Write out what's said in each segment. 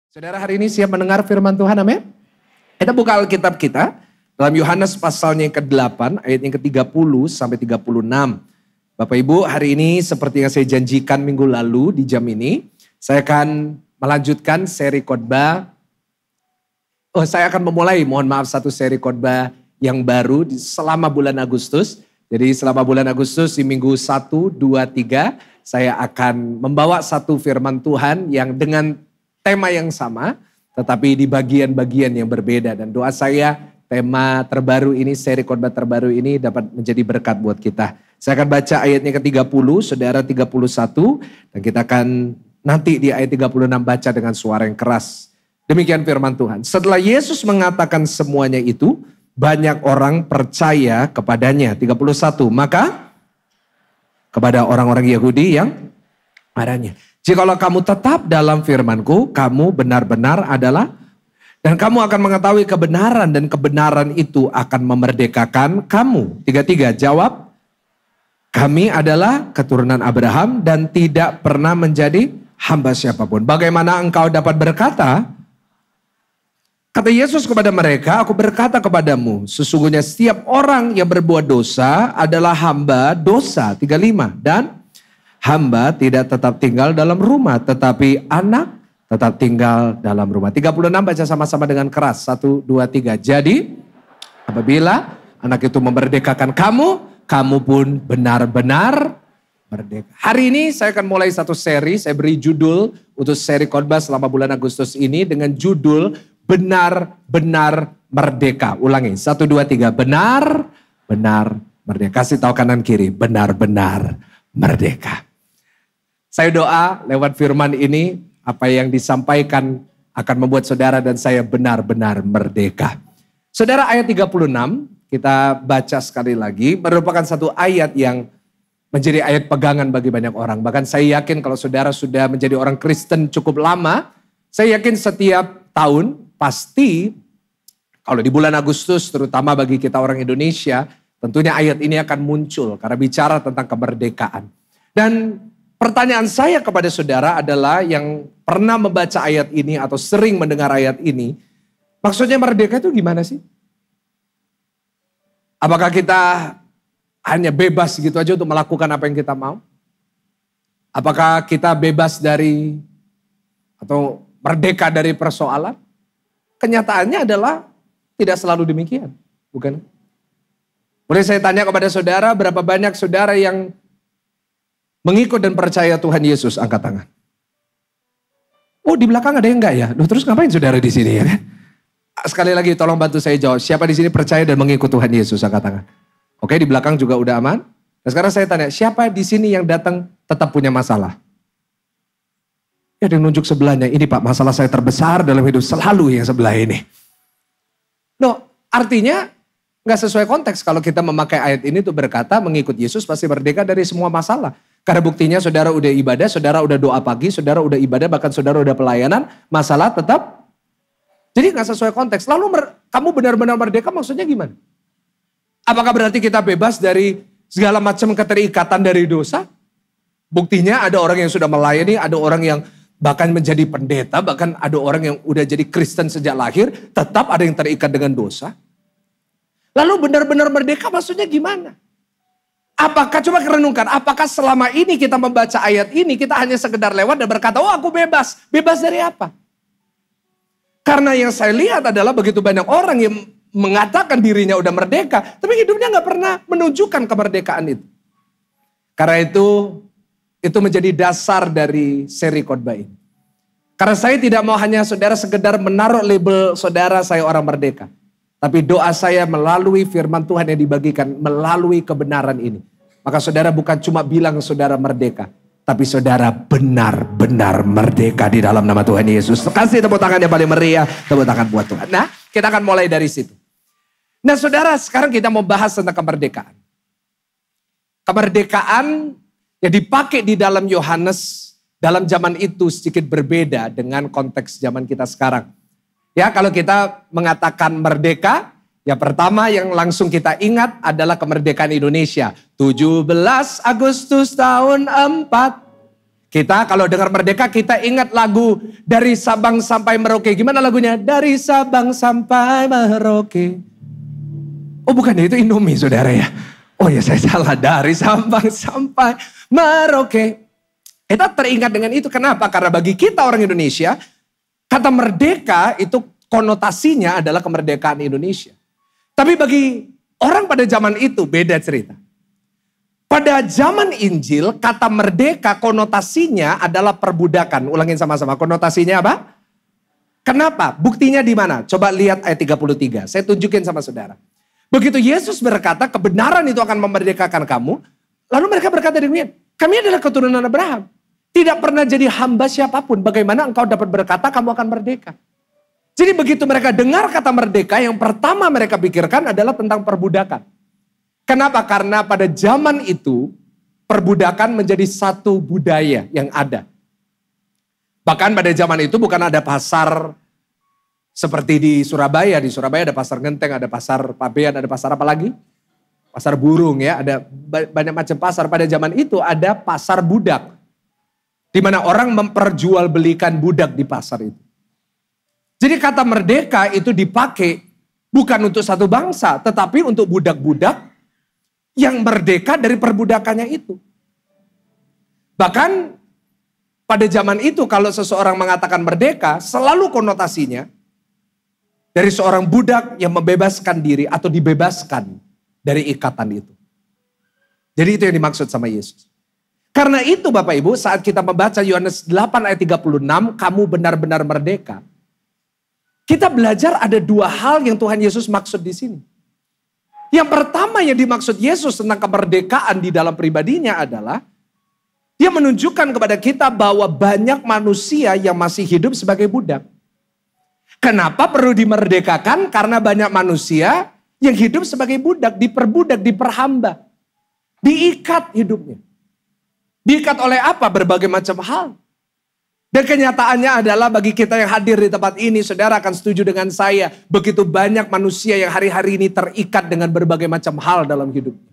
Saudara hari ini siap mendengar firman Tuhan, amin? Kita buka Alkitab kita dalam Yohanes pasalnya yang ke-8 ayat yang ke-30 sampai 36. Bapak Ibu, hari ini seperti yang saya janjikan minggu lalu di jam ini, saya akan melanjutkan seri khotbah. Saya akan memulai, mohon maaf, satu seri khotbah yang baru selama bulan Agustus. Jadi selama bulan Agustus di minggu 1, 2, 3, saya akan membawa satu firman Tuhan yang dengan tema yang sama, tetapi di bagian-bagian yang berbeda. Dan doa saya, tema terbaru ini, seri khotbah terbaru ini dapat menjadi berkat buat kita. Saya akan baca ayatnya ke-30, saudara 31, dan kita akan nanti di ayat 36 baca dengan suara yang keras. Demikian firman Tuhan. Setelah Yesus mengatakan semuanya itu, banyak orang percaya kepadanya. 31, maka kepada orang-orang Yahudi yang adanya. Jikalau kamu tetap dalam firman-Ku, kamu benar-benar adalah, dan kamu akan mengetahui kebenaran, dan kebenaran itu akan memerdekakan kamu. 33, jawab, kami adalah keturunan Abraham dan tidak pernah menjadi hamba siapapun. Bagaimana engkau dapat berkata? Kata Yesus kepada mereka, aku berkata kepadamu, sesungguhnya setiap orang yang berbuat dosa adalah hamba dosa. 35, dan hamba tidak tetap tinggal dalam rumah, tetapi anak tetap tinggal dalam rumah. 36 baca sama-sama dengan keras. 1, 2, 3. Jadi apabila anak itu memerdekakan kamu, kamu pun benar-benar merdeka. Hari ini saya akan mulai satu seri, saya beri judul untuk seri khotbah selama bulan Agustus ini dengan judul benar-benar merdeka. Ulangi, 1, 2, 3. Benar-benar merdeka. Kasih tahu kanan kiri, benar-benar merdeka. Saya doa lewat firman ini, apa yang disampaikan akan membuat saudara dan saya benar-benar merdeka. Saudara, ayat 36, kita baca sekali lagi, merupakan satu ayat yang menjadi ayat pegangan bagi banyak orang. Bahkan saya yakin kalau saudara sudah menjadi orang Kristen cukup lama, saya yakin setiap tahun pasti, kalau di bulan Agustus terutama bagi kita orang Indonesia, tentunya ayat ini akan muncul karena bicara tentang kemerdekaan. Dan pertanyaan saya kepada saudara adalah yang pernah membaca ayat ini atau sering mendengar ayat ini, maksudnya merdeka itu gimana sih? Apakah kita hanya bebas gitu aja untuk melakukan apa yang kita mau? Apakah kita bebas dari atau merdeka dari persoalan? Kenyataannya adalah tidak selalu demikian, bukan? Boleh saya tanya kepada saudara, berapa banyak saudara yang mengikut dan percaya Tuhan Yesus? Angkat tangan. Oh, di belakang ada yang enggak ya? Loh, terus ngapain saudara di sini ya kan? Sekali lagi tolong bantu saya jawab. Siapa di sini percaya dan mengikut Tuhan Yesus? Angkat tangan. Oke, di belakang juga udah aman. Nah, sekarang saya tanya, siapa di sini yang datang tetap punya masalah? Ya, ada yang nunjuk sebelahnya. Ini Pak, masalah saya terbesar dalam hidup selalu yang sebelah ini. Loh, artinya nggak sesuai konteks kalau kita memakai ayat ini untuk berkata mengikut Yesus pasti merdeka dari semua masalah. Karena buktinya saudara udah ibadah, saudara udah doa pagi, saudara udah ibadah, bahkan saudara udah pelayanan, masalah tetap. Jadi nggak sesuai konteks. Lalu kamu benar-benar merdeka maksudnya gimana? Apakah berarti kita bebas dari segala macam keterikatan dari dosa? Buktinya ada orang yang sudah melayani, ada orang yang bahkan menjadi pendeta, bahkan ada orang yang udah jadi Kristen sejak lahir, tetap ada yang terikat dengan dosa. Lalu benar-benar merdeka maksudnya gimana? Apakah, coba renungkan, apakah selama ini kita membaca ayat ini, kita hanya sekedar lewat dan berkata, oh aku bebas. Bebas dari apa? Karena yang saya lihat adalah begitu banyak orang yang mengatakan dirinya udah merdeka, tapi hidupnya gak pernah menunjukkan kemerdekaan itu. Karena itu menjadi dasar dari seri khotbah ini. Karena saya tidak mau hanya saudara sekedar menaruh label saudara saya orang merdeka. Tapi doa saya melalui firman Tuhan yang dibagikan, melalui kebenaran ini. Maka saudara bukan cuma bilang saudara merdeka, tapi saudara benar-benar merdeka di dalam nama Tuhan Yesus. Kasih tepuk tangan yang paling meriah, tepuk tangan buat Tuhan. Nah, kita akan mulai dari situ. Nah saudara, sekarang kita mau bahas tentang kemerdekaan. Kemerdekaan yang dipakai di dalam Yohanes dalam zaman itu sedikit berbeda dengan konteks zaman kita sekarang. Ya, kalau kita mengatakan merdeka, yang pertama yang langsung kita ingat adalah kemerdekaan Indonesia. 17 Agustus tahun 4. Kita kalau dengar merdeka kita ingat lagu Dari Sabang sampai Merauke. Gimana lagunya? Dari Sabang sampai Merauke. Oh bukan ya, itu Indomie saudara ya. Oh ya saya salah. Dari Sabang sampai Merauke. Kita teringat dengan itu. Kenapa? Karena bagi kita orang Indonesia, kata merdeka itu konotasinya adalah kemerdekaan Indonesia. Tapi bagi orang pada zaman itu beda cerita. Pada zaman Injil, kata merdeka konotasinya adalah perbudakan. Ulangin sama-sama, konotasinya apa? Kenapa? Buktinya di mana? Coba lihat ayat 33. Saya tunjukin sama saudara. Begitu Yesus berkata, kebenaran itu akan memerdekakan kamu. Lalu mereka berkata demikian, kami adalah keturunan Abraham. Tidak pernah jadi hamba siapapun. Bagaimana engkau dapat berkata kamu akan merdeka? Jadi begitu mereka dengar kata merdeka, yang pertama mereka pikirkan adalah tentang perbudakan. Kenapa? Karena pada zaman itu perbudakan menjadi satu budaya yang ada. Bahkan pada zaman itu bukan ada pasar seperti di Surabaya. Di Surabaya ada pasar Genteng, ada pasar Pabean, ada pasar apa lagi? Pasar burung ya, ada banyak macam pasar. Pada zaman itu ada pasar budak. Di mana orang memperjualbelikan budak di pasar itu. Jadi kata merdeka itu dipakai bukan untuk satu bangsa, tetapi untuk budak-budak yang merdeka dari perbudakannya itu. Bahkan pada zaman itu kalau seseorang mengatakan merdeka, selalu konotasinya dari seorang budak yang membebaskan diri atau dibebaskan dari ikatan itu. Jadi itu yang dimaksud sama Yesus. Karena itu Bapak Ibu, saat kita membaca Yohanes 8 ayat 36, kamu benar-benar merdeka. Kita belajar ada dua hal yang Tuhan Yesus maksud di sini. Yang pertama yang dimaksud Yesus tentang kemerdekaan di dalam pribadinya adalah dia menunjukkan kepada kita bahwa banyak manusia yang masih hidup sebagai budak. Kenapa perlu dimerdekakan? Karena banyak manusia yang hidup sebagai budak, diperbudak, diperhamba. Diikat hidupnya. Diikat oleh apa? Berbagai macam hal. Dan kenyataannya adalah bagi kita yang hadir di tempat ini, saudara akan setuju dengan saya. Begitu banyak manusia yang hari-hari ini terikat dengan berbagai macam hal dalam hidupnya.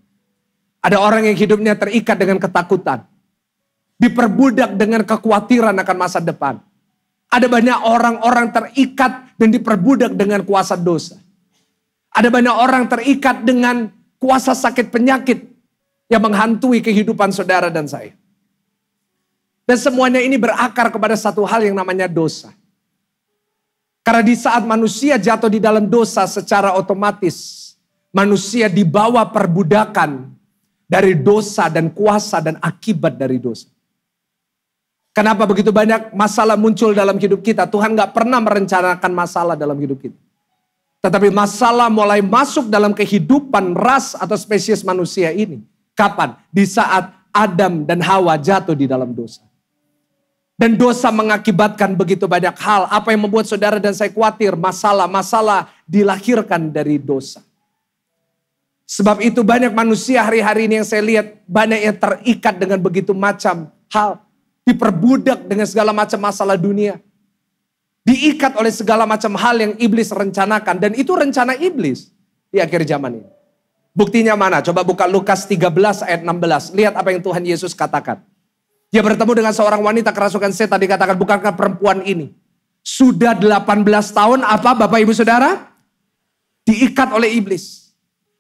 Ada orang yang hidupnya terikat dengan ketakutan. Diperbudak dengan kekhawatiran akan masa depan. Ada banyak orang-orang terikat dan diperbudak dengan kuasa dosa. Ada banyak orang terikat dengan kuasa sakit penyakit yang menghantui kehidupan saudara dan saya. Dan semuanya ini berakar kepada satu hal yang namanya dosa. Karena di saat manusia jatuh di dalam dosa secara otomatis, manusia dibawa perbudakan dari dosa dan kuasa dan akibat dari dosa. Kenapa begitu banyak masalah muncul dalam hidup kita? Tuhan gak pernah merencanakan masalah dalam hidup kita. Tetapi masalah mulai masuk dalam kehidupan ras atau spesies manusia ini. Kapan? Di saat Adam dan Hawa jatuh di dalam dosa. Dan dosa mengakibatkan begitu banyak hal. Apa yang membuat saudara dan saya khawatir? Masalah dilahirkan dari dosa. Sebab itu banyak manusia hari-hari ini yang saya lihat. Banyak yang terikat dengan begitu macam hal. Diperbudak dengan segala macam masalah dunia. Diikat oleh segala macam hal yang iblis rencanakan. Dan itu rencana iblis di akhir zaman ini. Buktinya mana? Coba buka Lukas 13 ayat 16. Lihat apa yang Tuhan Yesus katakan. Dia bertemu dengan seorang wanita kerasukan setan, dikatakan bukankah perempuan ini sudah 18 tahun apa Bapak Ibu Saudara? Diikat oleh iblis.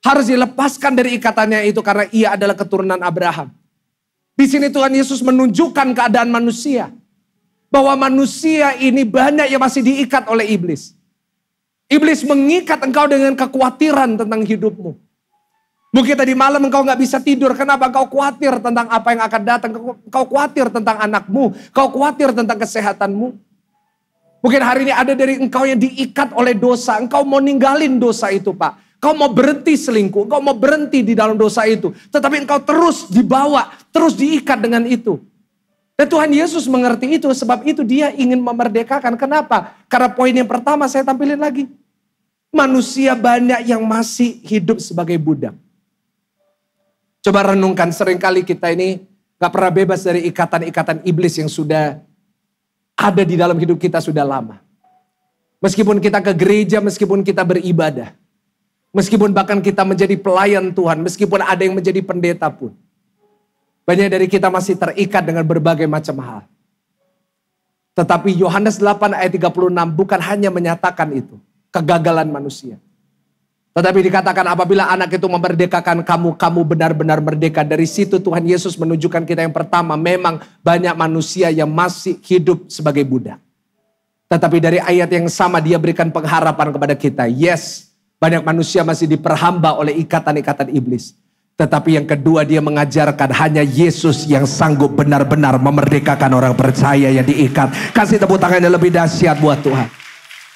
Harus dilepaskan dari ikatannya itu karena ia adalah keturunan Abraham. Di sini Tuhan Yesus menunjukkan keadaan manusia. Bahwa manusia ini banyak yang masih diikat oleh iblis. Iblis mengikat engkau dengan kekhawatiran tentang hidupmu. Mungkin tadi malam engkau gak bisa tidur. Kenapa? Engkau khawatir tentang apa yang akan datang. Engkau khawatir tentang anakmu. Engkau khawatir tentang kesehatanmu. Mungkin hari ini ada dari engkau yang diikat oleh dosa. Engkau mau ninggalin dosa itu Pak. Engkau mau berhenti selingkuh. Engkau mau berhenti di dalam dosa itu. Tetapi engkau terus dibawa. Terus diikat dengan itu. Dan Tuhan Yesus mengerti itu. Sebab itu dia ingin memerdekakan. Kenapa? Karena poin yang pertama saya tampilin lagi. Manusia banyak yang masih hidup sebagai budak. Coba renungkan, seringkali kita ini gak pernah bebas dari ikatan-ikatan iblis yang sudah ada di dalam hidup kita sudah lama. Meskipun kita ke gereja, meskipun kita beribadah. Meskipun bahkan kita menjadi pelayan Tuhan, meskipun ada yang menjadi pendeta pun. Banyak dari kita masih terikat dengan berbagai macam hal. Tetapi Yohanes 8 ayat 36 bukan hanya menyatakan itu. Kegagalan manusia. Tetapi dikatakan apabila anak itu memerdekakan kamu, kamu benar-benar merdeka. Dari situ Tuhan Yesus menunjukkan kita yang pertama, memang banyak manusia yang masih hidup sebagai budak. Tetapi dari ayat yang sama dia berikan pengharapan kepada kita. Yes, banyak manusia masih diperhamba oleh ikatan-ikatan iblis. Tetapi yang kedua dia mengajarkan hanya Yesus yang sanggup benar-benar memerdekakan orang percaya yang diikat. Kasih tepuk tangan yang lebih dahsyat buat Tuhan.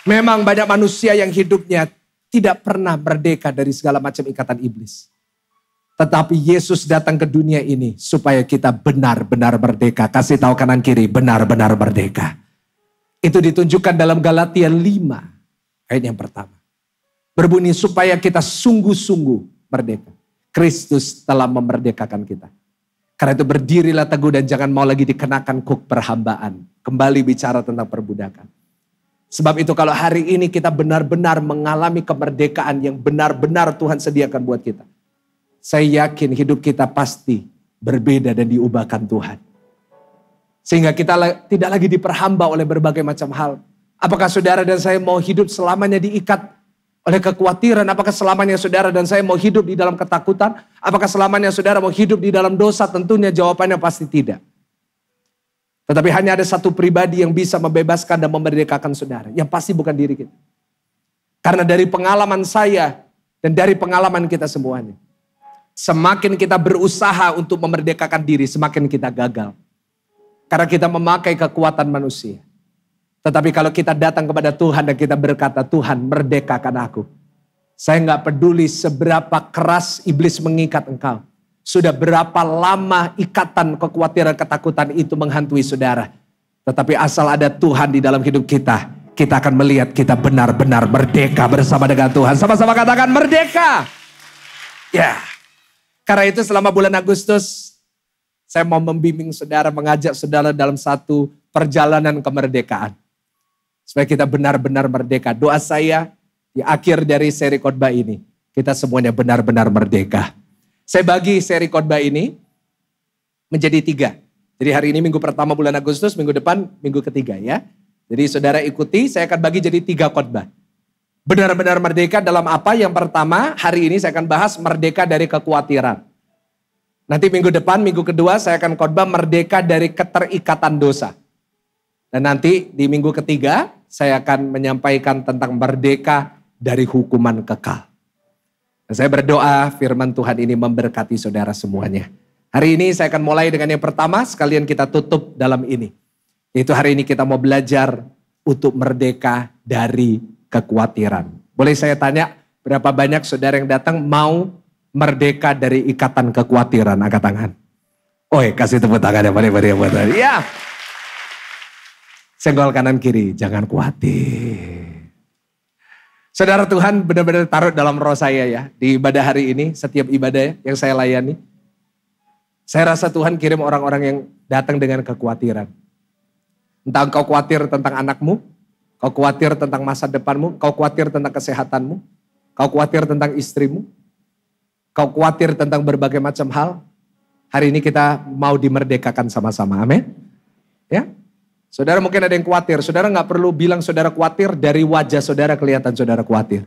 Memang banyak manusia yang hidupnya tidak pernah merdeka dari segala macam ikatan iblis. Tetapi Yesus datang ke dunia ini supaya kita benar-benar merdeka. Kasih tahu kanan kiri, benar-benar merdeka. Itu ditunjukkan dalam Galatia 5 ayat yang pertama. Berbunyi supaya kita sungguh-sungguh merdeka. Kristus telah memerdekakan kita. Karena itu berdirilah teguh dan jangan mau lagi dikenakan kuk perhambaan. Kembali bicara tentang perbudakan. Sebab itu kalau hari ini kita benar-benar mengalami kemerdekaan yang benar-benar Tuhan sediakan buat kita. Saya yakin hidup kita pasti berbeda dan diubahkan Tuhan. Sehingga kita tidak lagi diperhamba oleh berbagai macam hal. Apakah saudara dan saya mau hidup selamanya diikat oleh kekhawatiran? Apakah selamanya saudara dan saya mau hidup di dalam ketakutan? Apakah selamanya saudara mau hidup di dalam dosa? Tentunya jawabannya pasti tidak. Tetapi hanya ada satu pribadi yang bisa membebaskan dan memerdekakan saudara. Yang pasti bukan diri kita. Karena dari pengalaman saya dan dari pengalaman kita semuanya. Semakin kita berusaha untuk memerdekakan diri, semakin kita gagal. Karena kita memakai kekuatan manusia. Tetapi kalau kita datang kepada Tuhan dan kita berkata, Tuhan merdekakan aku. Saya gak peduli seberapa keras iblis mengikat engkau. Sudah berapa lama ikatan kekhawatiran ketakutan itu menghantui saudara. Tetapi asal ada Tuhan di dalam hidup kita, kita akan melihat kita benar-benar merdeka bersama dengan Tuhan. Sama-sama katakan merdeka. Ya. Karena itu selama bulan Agustus, saya mau membimbing saudara, mengajak saudara dalam satu perjalanan kemerdekaan. Supaya kita benar-benar merdeka. Doa saya di akhir dari seri khotbah ini, kita semuanya benar-benar merdeka. Saya bagi seri khotbah ini menjadi 3. Jadi hari ini minggu pertama bulan Agustus, minggu depan minggu ketiga ya. Jadi saudara ikuti, saya akan bagi jadi 3 khotbah. Benar-benar merdeka dalam apa? Yang pertama, hari ini saya akan bahas merdeka dari kekhawatiran. Nanti minggu depan, minggu kedua saya akan khotbah merdeka dari keterikatan dosa. Dan nanti di minggu ketiga, saya akan menyampaikan tentang merdeka dari hukuman kekal. Dan saya berdoa firman Tuhan ini memberkati saudara semuanya. Hari ini saya akan mulai dengan yang pertama, sekalian kita tutup dalam ini. Yaitu hari ini kita mau belajar untuk merdeka dari kekhawatiran. Boleh saya tanya, berapa banyak saudara yang datang mau merdeka dari ikatan kekhawatiran? Angkat tangan. Oi, kasih tepuk tangan yang paling buat tadi. Ya. Senggol kanan kiri, jangan khawatir. Saudara, Tuhan benar-benar taruh dalam roh saya ya. Di ibadah hari ini, setiap ibadah yang saya layani. Saya rasa Tuhan kirim orang-orang yang datang dengan kekhawatiran. Entah engkau khawatir tentang anakmu, kau khawatir tentang masa depanmu, kau khawatir tentang kesehatanmu, kau khawatir tentang istrimu, kau khawatir tentang berbagai macam hal. Hari ini kita mau dimerdekakan sama-sama, amin. Ya. Saudara mungkin ada yang khawatir, saudara gak perlu bilang saudara khawatir, dari wajah saudara kelihatan saudara khawatir.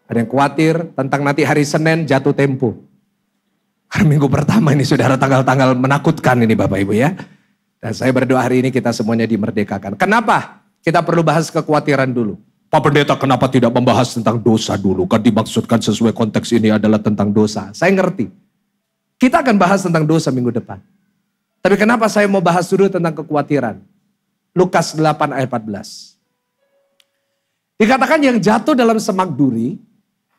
Ada yang khawatir tentang nanti hari Senin jatuh tempo. Karena minggu pertama ini saudara tanggal-tanggal menakutkan ini Bapak Ibu ya. Dan saya berdoa hari ini kita semuanya dimerdekakan. Kenapa? Kita perlu bahas kekhawatiran dulu. Pak Pendeta kenapa tidak membahas tentang dosa dulu? Kan dimaksudkan sesuai konteks ini adalah tentang dosa. Saya ngerti. Kita akan bahas tentang dosa minggu depan. Tapi kenapa saya mau bahas dulu tentang kekhawatiran? Lukas 8 ayat 14. Dikatakan yang jatuh dalam semak duri,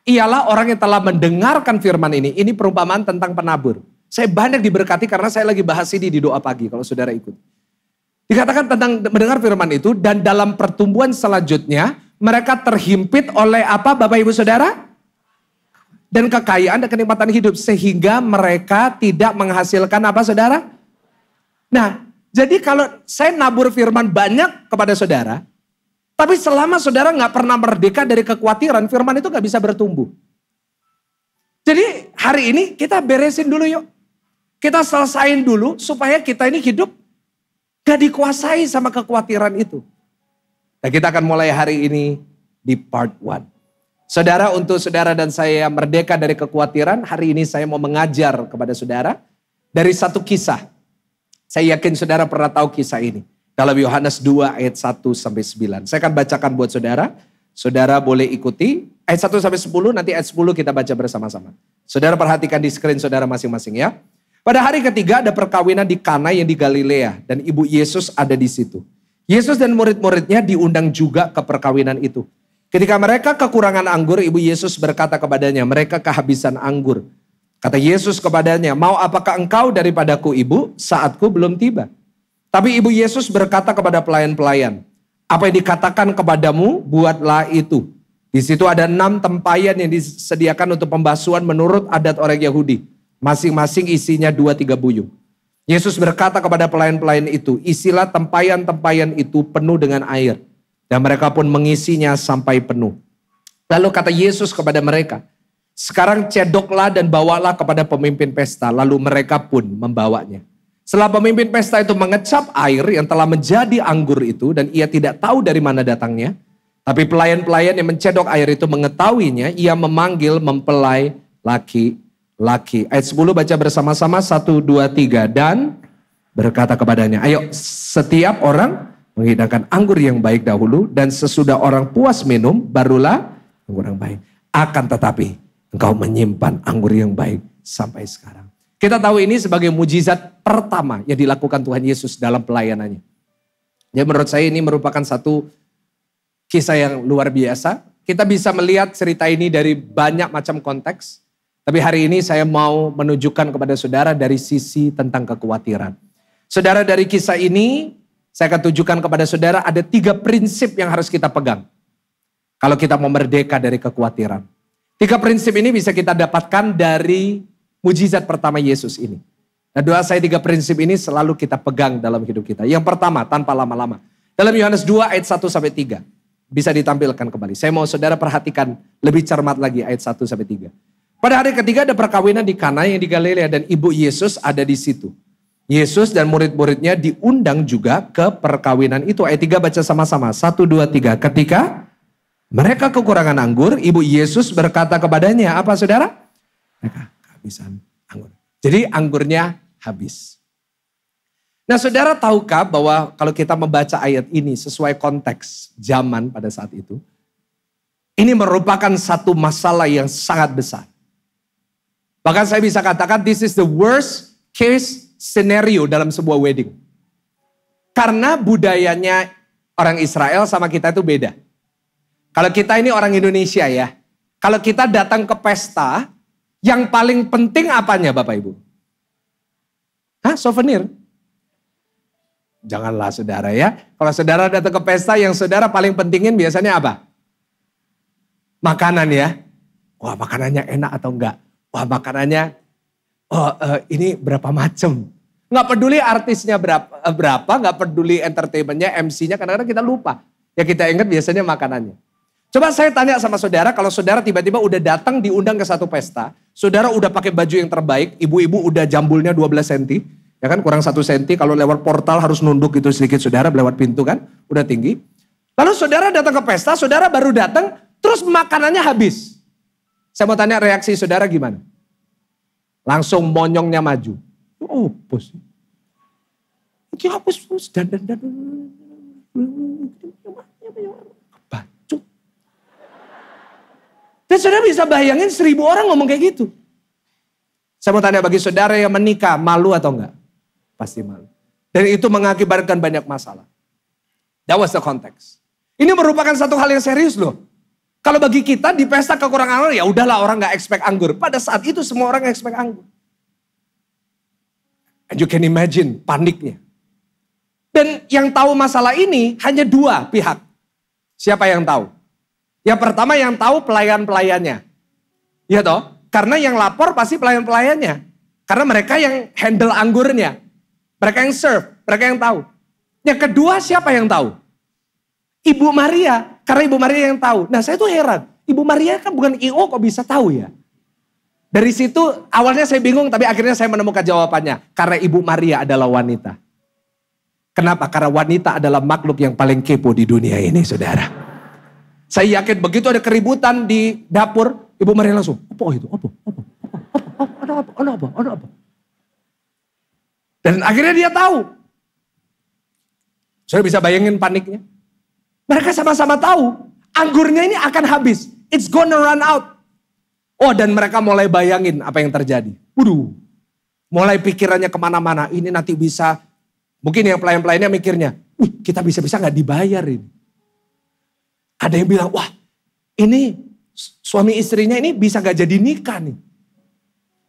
ialah orang yang telah mendengarkan firman ini. Ini perumpamaan tentang penabur. Saya banyak diberkati karena saya lagi bahas ini di doa pagi kalau saudara ikut. Dikatakan tentang mendengar firman itu dan dalam pertumbuhan selanjutnya mereka terhimpit oleh apa Bapak Ibu Saudara? Dan kekayaan dan kenikmatan hidup sehingga mereka tidak menghasilkan apa saudara? Nah, jadi kalau saya nabur firman banyak kepada saudara, tapi selama saudara gak pernah merdeka dari kekhawatiran, firman itu gak bisa bertumbuh. Jadi hari ini kita beresin dulu yuk. Kita selesain dulu supaya kita ini hidup gak dikuasai sama kekhawatiran itu. Dan kita akan mulai hari ini di part 1. Saudara, untuk saudara dan saya merdeka dari kekhawatiran, hari ini saya mau mengajar kepada saudara dari satu kisah. Saya yakin saudara pernah tahu kisah ini. Dalam Yohanes 2 ayat 1-9. Saya akan bacakan buat saudara. Saudara boleh ikuti. Ayat 1-10, nanti ayat 10 kita baca bersama-sama. Saudara perhatikan di screen saudara masing-masing ya. Pada hari ketiga ada perkawinan di Kana yang di Galilea. Dan ibu Yesus ada di situ. Yesus dan murid-muridnya diundang juga ke perkawinan itu. Ketika mereka kekurangan anggur, ibu Yesus berkata kepadanya, mereka kehabisan anggur. Kata Yesus kepadanya, mau apakah engkau daripadaku ibu, saatku belum tiba. Tapi ibu Yesus berkata kepada pelayan-pelayan, apa yang dikatakan kepadamu, buatlah itu. Di situ ada 6 tempayan yang disediakan untuk pembasuhan menurut adat orang Yahudi. Masing-masing isinya 2-3 buyung. Yesus berkata kepada pelayan-pelayan itu, isilah tempayan-tempayan itu penuh dengan air. Dan mereka pun mengisinya sampai penuh. Lalu kata Yesus kepada mereka, sekarang cedoklah dan bawalah kepada pemimpin pesta. Lalu mereka pun membawanya. Setelah pemimpin pesta itu mengecap air yang telah menjadi anggur itu dan ia tidak tahu dari mana datangnya. Tapi pelayan-pelayan yang mencedok air itu mengetahuinya, ia memanggil mempelai laki-laki. Ayat 10 baca bersama-sama 1, 2, 3. Dan berkata kepadanya, ayo setiap orang menghidangkan anggur yang baik dahulu dan sesudah orang puas minum barulah anggur yang baik. Akan tetapi engkau menyimpan anggur yang baik sampai sekarang. Kita tahu ini sebagai mujizat pertama yang dilakukan Tuhan Yesus dalam pelayanannya. Jadi menurut saya ini merupakan satu kisah yang luar biasa. Kita bisa melihat cerita ini dari banyak macam konteks. Tapi hari ini saya mau menunjukkan kepada saudara dari sisi tentang kekhawatiran. Saudara, dari kisah ini saya akan tunjukkan kepada saudara ada 3 prinsip yang harus kita pegang. Kalau kita mau merdeka dari kekhawatiran. 3 prinsip ini bisa kita dapatkan dari mujizat pertama Yesus ini. Nah, doa saya 3 prinsip ini selalu kita pegang dalam hidup kita. Yang pertama, tanpa lama-lama. Dalam Yohanes 2 ayat 1-3. Bisa ditampilkan kembali. Saya mau saudara perhatikan lebih cermat lagi ayat 1-3. Pada hari ketiga ada perkawinan di Kana yang di Galilea dan ibu Yesus ada di situ. Yesus dan murid-muridnya diundang juga ke perkawinan itu. Ayat 3 baca sama-sama. 1, 2, 3. Ketika mereka kekurangan anggur, ibu Yesus berkata kepadanya, apa saudara? Mereka kehabisan anggur. Jadi anggurnya habis. Nah, saudara tahukah bahwa kalau kita membaca ayat ini sesuai konteks zaman pada saat itu, ini merupakan satu masalah yang sangat besar. Bahkan saya bisa katakan this is the worst case scenario dalam sebuah wedding. Karena budayanya orang Israel sama kita itu beda. Kalau kita ini orang Indonesia ya, kalau kita datang ke pesta, yang paling penting apanya Bapak Ibu? Hah, souvenir? Janganlah saudara ya. Kalau saudara datang ke pesta yang saudara paling pentingin biasanya apa? Makanan ya. Wah, makanannya enak atau enggak? Wah, makanannya ini berapa macam? Nggak peduli artisnya berapa, nggak peduli entertainmentnya, MC-nya, kadang-kadang kita lupa. Ya kita ingat biasanya makanannya. Coba saya tanya sama saudara, kalau saudara tiba-tiba udah datang diundang ke satu pesta, saudara udah pakai baju yang terbaik, ibu-ibu udah jambulnya 12 cm, ya kan kurang 1 cm, kalau lewat portal harus nunduk gitu sedikit saudara, lewat pintu kan, udah tinggi. Lalu saudara datang ke pesta, saudara baru datang, terus makanannya habis. Saya mau tanya reaksi saudara gimana? Langsung monyongnya maju. Oh, bos. Ini habis, dan. Dan saudara bisa bayangin 1000 orang ngomong kayak gitu. Saya mau tanya bagi saudara yang menikah, malu atau enggak? Pasti malu. Dan itu mengakibatkan banyak masalah. That was the context. Ini merupakan satu hal yang serius loh. Kalau bagi kita di pesta kekurangan anggur, ya udahlah orang gak expect anggur. Pada saat itu semua orang expect anggur. And you can imagine paniknya. Dan yang tahu masalah ini hanya 2 pihak. Siapa yang tahu? Yang pertama yang tahu pelayan-pelayannya. Ya toh? Karena yang lapor pasti pelayan-pelayannya. Karena mereka yang handle anggurnya. Mereka yang serve, mereka yang tahu. Yang kedua siapa yang tahu? Ibu Maria. Karena Ibu Maria yang tahu. Nah saya tuh heran. Ibu Maria kan bukan IO kok bisa tahu ya? Dari situ awalnya saya bingung tapi akhirnya saya menemukan jawabannya. Karena Ibu Maria adalah wanita. Kenapa? Karena wanita adalah makhluk yang paling kepo di dunia ini, saudara. Saya yakin begitu ada keributan di dapur, Ibu Maria langsung, apa itu? Apa? Ada apa? Dan akhirnya dia tahu. Saya bisa bayangin paniknya. Mereka sama-sama tahu, anggurnya ini akan habis. It's gonna run out. Oh, dan mereka mulai bayangin apa yang terjadi. Waduh, mulai pikirannya kemana-mana. Ini nanti bisa, mungkin yang pelayan-pelayannya mikirnya, kita bisa-bisa gak dibayar ini. Ada yang bilang, wah ini suami istrinya ini bisa gak jadi nikah nih.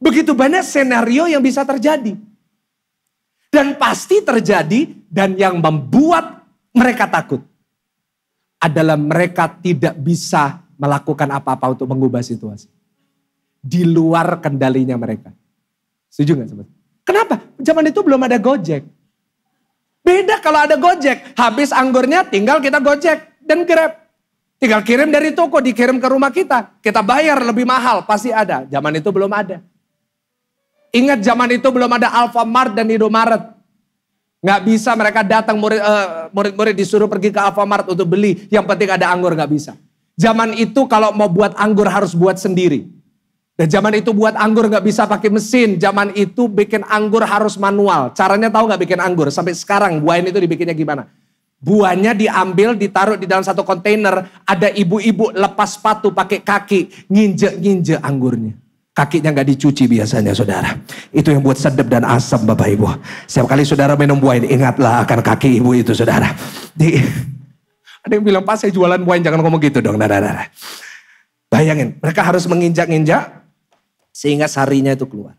Begitu banyak senario yang bisa terjadi. Dan pasti terjadi dan yang membuat mereka takut adalah mereka tidak bisa melakukan apa-apa untuk mengubah situasi. Di luar kendalinya mereka. Setuju gak sobat? Kenapa? Zaman itu belum ada Gojek. Beda kalau ada Gojek. Habis anggurnya tinggal kita Gojek dan Grab. Tinggal kirim dari toko, dikirim ke rumah kita. Kita bayar lebih mahal, pasti ada. Zaman itu belum ada. Ingat zaman itu belum ada Alfamart dan Indomaret. Gak bisa mereka datang murid-murid disuruh pergi ke Alfamart untuk beli. Yang penting ada anggur, gak bisa. Zaman itu kalau mau buat anggur harus buat sendiri. Dan zaman itu buat anggur gak bisa pakai mesin. Zaman itu bikin anggur harus manual. Caranya tahu gak bikin anggur? Sampai sekarang wine itu dibikinnya gimana? Buahnya diambil, ditaruh di dalam satu kontainer. Ada ibu-ibu lepas sepatu pakai kaki. Nginjek-nginjek anggurnya. Kakinya gak dicuci biasanya saudara. Itu yang buat sedap dan asam Bapak Ibu. Setiap kali saudara minum wine, ingatlah akan kaki ibu itu saudara. Ada yang bilang, Pak saya jualan wine, jangan ngomong gitu dong. Nah. Bayangin, mereka harus menginjak-injak. Sehingga sarinya itu keluar.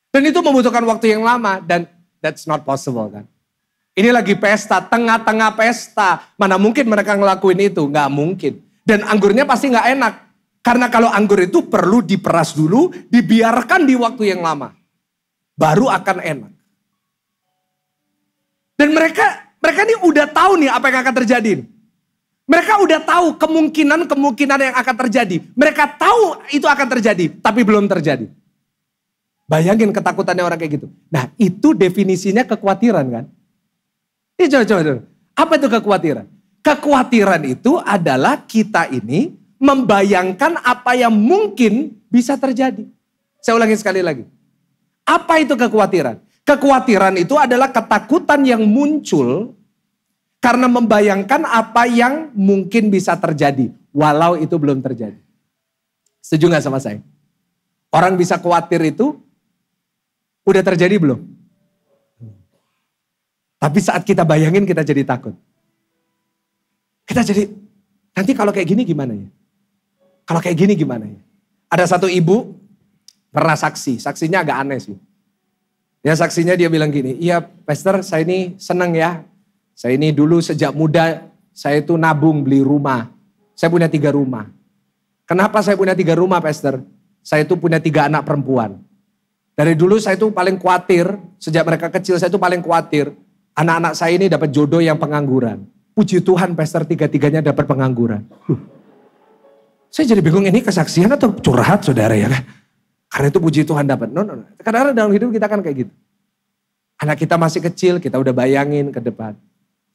Dan itu membutuhkan waktu yang lama. Dan that's not possible kan. Ini lagi pesta, tengah-tengah pesta. Mana mungkin mereka ngelakuin itu? Nggak mungkin. Dan anggurnya pasti nggak enak. Karena kalau anggur itu perlu diperas dulu, dibiarkan di waktu yang lama. Baru akan enak. Dan mereka ini udah tahu nih apa yang akan terjadi. Mereka udah tahu kemungkinan yang akan terjadi. Mereka tahu itu akan terjadi, tapi belum terjadi. Bayangin ketakutannya orang kayak gitu. Nah itu definisinya kekhawatiran kan. Ini coba. Apa itu kekhawatiran? Kekhawatiran itu adalah kita ini membayangkan apa yang mungkin bisa terjadi. Saya ulangi sekali lagi. Apa itu kekhawatiran? Kekhawatiran itu adalah ketakutan yang muncul karena membayangkan apa yang mungkin bisa terjadi. Walau itu belum terjadi. Setuju gak sama saya? Orang bisa khawatir itu udah terjadi belum? Tapi saat kita bayangin kita jadi takut. Kita jadi, nanti kalau kayak gini gimana ya? Kalau kayak gini gimana ya? Ada satu ibu pernah saksi. Saksinya agak aneh sih. Ya saksinya dia bilang gini, iya pastor saya ini seneng ya. Saya ini dulu sejak muda, saya itu nabung beli rumah. Saya punya 3 rumah. Kenapa saya punya 3 rumah, Pastor? Saya itu punya 3 anak perempuan. Dari dulu saya itu paling khawatir, sejak mereka kecil saya itu paling khawatir. Anak-anak saya ini dapat jodoh yang pengangguran. Puji Tuhan, Pastor, 3-tiganya dapat pengangguran. Saya jadi bingung, ini kesaksian atau curhat, saudara ya kan? Karena itu puji Tuhan dapat. No. Kadang-kadang dalam hidup kita kan kayak gitu. Anak kita masih kecil, kita udah bayangin ke depan.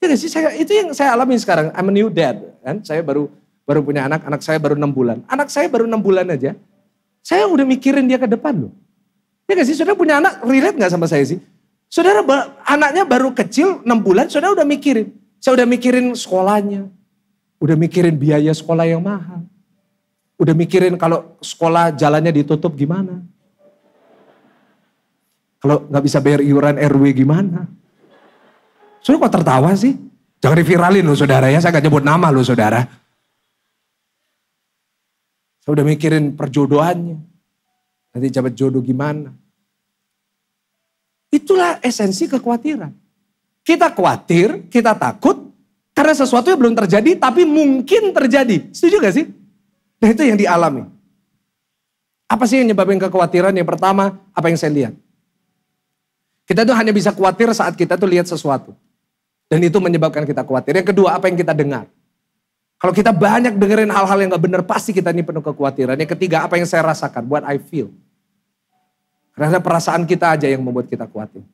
Ya sih, itu yang saya alami sekarang. I'm a new dad. Kan? Saya baru punya anak saya baru 6 bulan. Anak saya baru 6 bulan aja. Saya udah mikirin dia ke depan loh. Ya gak sih, saudara punya anak, relate gak sama saya sih? Saudara anaknya baru kecil 6 bulan, saudara udah mikirin. Saya udah mikirin sekolahnya. Udah mikirin biaya sekolah yang mahal. Udah mikirin kalau sekolah jalannya ditutup gimana. Kalau gak bisa bayar iuran RW gimana. Saudara kok tertawa sih? Jangan diviralin loh saudara ya, saya gak nyebut nama loh saudara. Saya udah mikirin perjodohannya. Nanti dapat jodoh gimana. Itulah esensi kekhawatiran. Kita khawatir, kita takut, karena sesuatu yang belum terjadi tapi mungkin terjadi. Setuju gak sih? Nah itu yang dialami. Apa sih yang nyebabin kekhawatiran? Yang pertama, apa yang saya lihat? Kita tuh hanya bisa khawatir saat kita tuh lihat sesuatu. Dan itu menyebabkan kita khawatir. Yang kedua, apa yang kita dengar. Kalau kita banyak dengerin hal-hal yang gak benar, pasti kita ini penuh kekhawatiran. Yang ketiga, apa yang saya rasakan, what I feel. Karena perasaan kita aja yang membuat kita khawatir.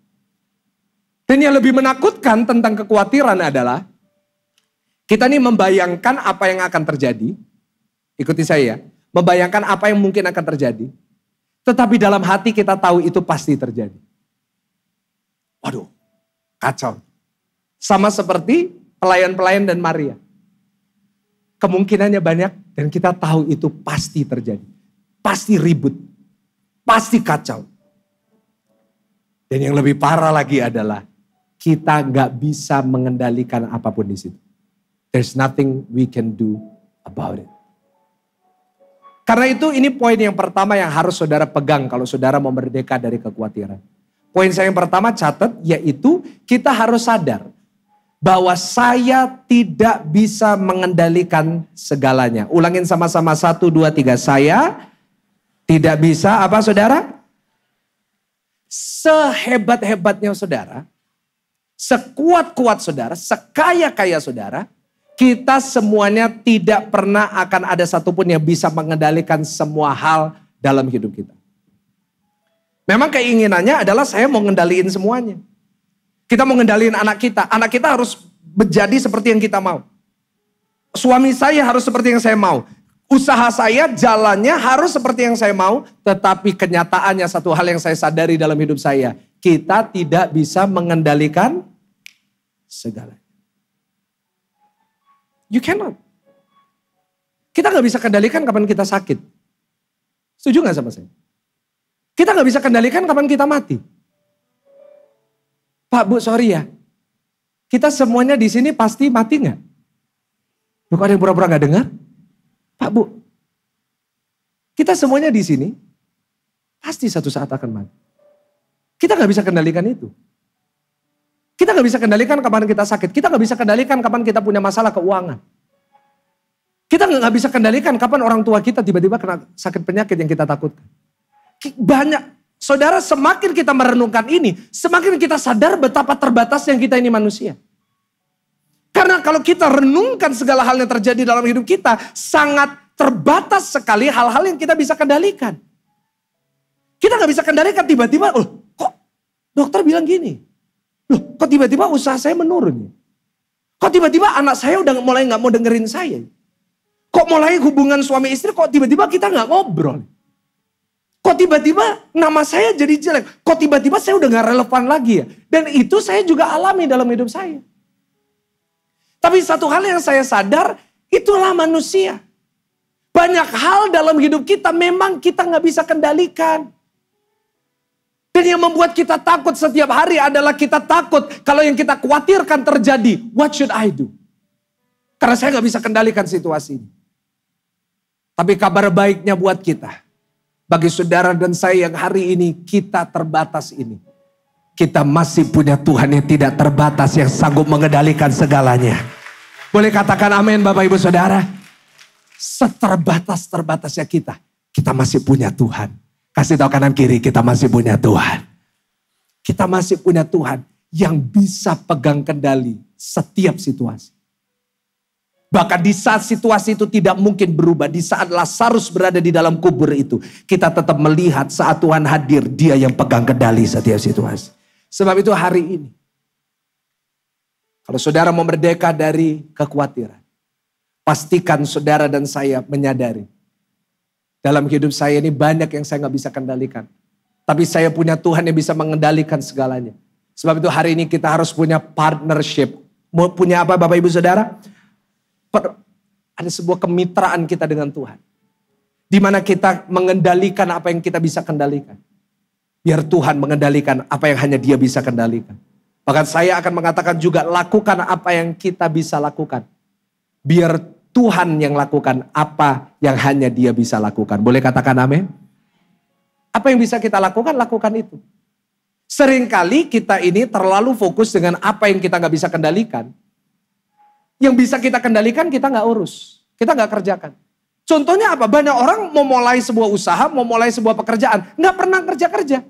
Dan yang lebih menakutkan tentang kekhawatiran adalah, kita ini membayangkan apa yang akan terjadi. Ikuti saya ya. Membayangkan apa yang mungkin akan terjadi. Tetapi dalam hati kita tahu itu pasti terjadi. Waduh, kacau. Sama seperti pelayan-pelayan dan Maria. Kemungkinannya banyak dan kita tahu itu pasti terjadi. Pasti ribut. Pasti kacau. Dan yang lebih parah lagi adalah kita gak bisa mengendalikan apapun di situ. There's nothing we can do about it. Karena itu ini poin yang pertama yang harus saudara pegang kalau saudara mau merdeka dari kekhawatiran. Poin saya yang pertama catat yaitu kita harus sadar bahwa saya tidak bisa mengendalikan segalanya. Ulangin sama-sama 1, 2, 3. Saya tidak bisa apa saudara? Sehebat-hebatnya saudara, sekuat-kuat saudara, sekaya-kaya saudara, kita semuanya tidak pernah akan ada satupun yang bisa mengendalikan semua hal dalam hidup kita. Memang keinginannya adalah saya mau ngendaliin semuanya. Kita mau ngendaliin anak kita harus menjadi seperti yang kita mau. Suami saya harus seperti yang saya mau. Usaha saya jalannya harus seperti yang saya mau. Tetapi kenyataannya satu hal yang saya sadari dalam hidup saya. Kita tidak bisa mengendalikan segalanya. You cannot. Kita gak bisa kendalikan kapan kita sakit. Setuju gak sama saya? Kita gak bisa kendalikan kapan kita mati. Pak, Bu, sorry ya. Kita semuanya di sini pasti mati gak? Bukan ada yang pura-pura gak dengar? Pak, Bu. Kita semuanya di sini pasti satu saat akan mati. Kita gak bisa kendalikan itu. Kita gak bisa kendalikan kapan kita sakit. Kita gak bisa kendalikan kapan kita punya masalah keuangan. Kita gak bisa kendalikan kapan orang tua kita tiba-tiba kena sakit penyakit yang kita takutkan. Banyak, saudara, semakin kita merenungkan ini, semakin kita sadar betapa terbatasnya kita ini manusia. Karena kalau kita renungkan segala hal yang terjadi dalam hidup kita, sangat terbatas sekali hal-hal yang kita bisa kendalikan. Kita gak bisa kendalikan tiba-tiba, kok dokter bilang gini? Loh, kok tiba-tiba usaha saya menurun? Kok tiba-tiba anak saya udah mulai gak mau dengerin saya? Kok mulai hubungan suami istri kok tiba-tiba kita gak ngobrol? Kok tiba-tiba nama saya jadi jelek? Kok tiba-tiba saya udah gak relevan lagi ya? Dan itu saya juga alami dalam hidup saya. Tapi satu hal yang saya sadar, itulah manusia. Banyak hal dalam hidup kita memang kita gak bisa kendalikan. Dan yang membuat kita takut setiap hari adalah kita takut kalau yang kita khawatirkan terjadi. What should I do? Karena saya gak bisa kendalikan situasi ini. Tapi kabar baiknya buat kita. Bagi saudara dan saya yang hari ini kita terbatas ini. Kita masih punya Tuhan yang tidak terbatas yang sanggup mengendalikan segalanya. Boleh katakan amin Bapak Ibu Saudara? Seterbatas-terbatasnya kita masih punya Tuhan. Kasih tahu kanan kiri, kita masih punya Tuhan. Kita masih punya Tuhan yang bisa pegang kendali setiap situasi. Bahkan di saat situasi itu tidak mungkin berubah, di saat Lazarus berada di dalam kubur itu, kita tetap melihat saat Tuhan hadir, Dia yang pegang kendali setiap situasi. Sebab itu hari ini, kalau saudara mau merdeka dari kekhawatiran, pastikan saudara dan saya menyadari, dalam hidup saya ini banyak yang saya gak bisa kendalikan. Tapi saya punya Tuhan yang bisa mengendalikan segalanya. Sebab itu hari ini kita harus punya partnership. Mau punya apa Bapak Ibu Saudara? Ada sebuah kemitraan kita dengan Tuhan. Di mana kita mengendalikan apa yang kita bisa kendalikan. Biar Tuhan mengendalikan apa yang hanya Dia bisa kendalikan. Bahkan saya akan mengatakan juga lakukan apa yang kita bisa lakukan. Biar Tuhan yang lakukan apa yang hanya Dia bisa lakukan. Boleh katakan amin? Apa yang bisa kita lakukan, lakukan itu. Seringkali kita ini terlalu fokus dengan apa yang kita gak bisa kendalikan. Yang bisa kita kendalikan kita gak urus. Kita gak kerjakan. Contohnya apa? Banyak orang mau mulai sebuah usaha, mau mulai sebuah pekerjaan. Gak pernah kerja-kerja.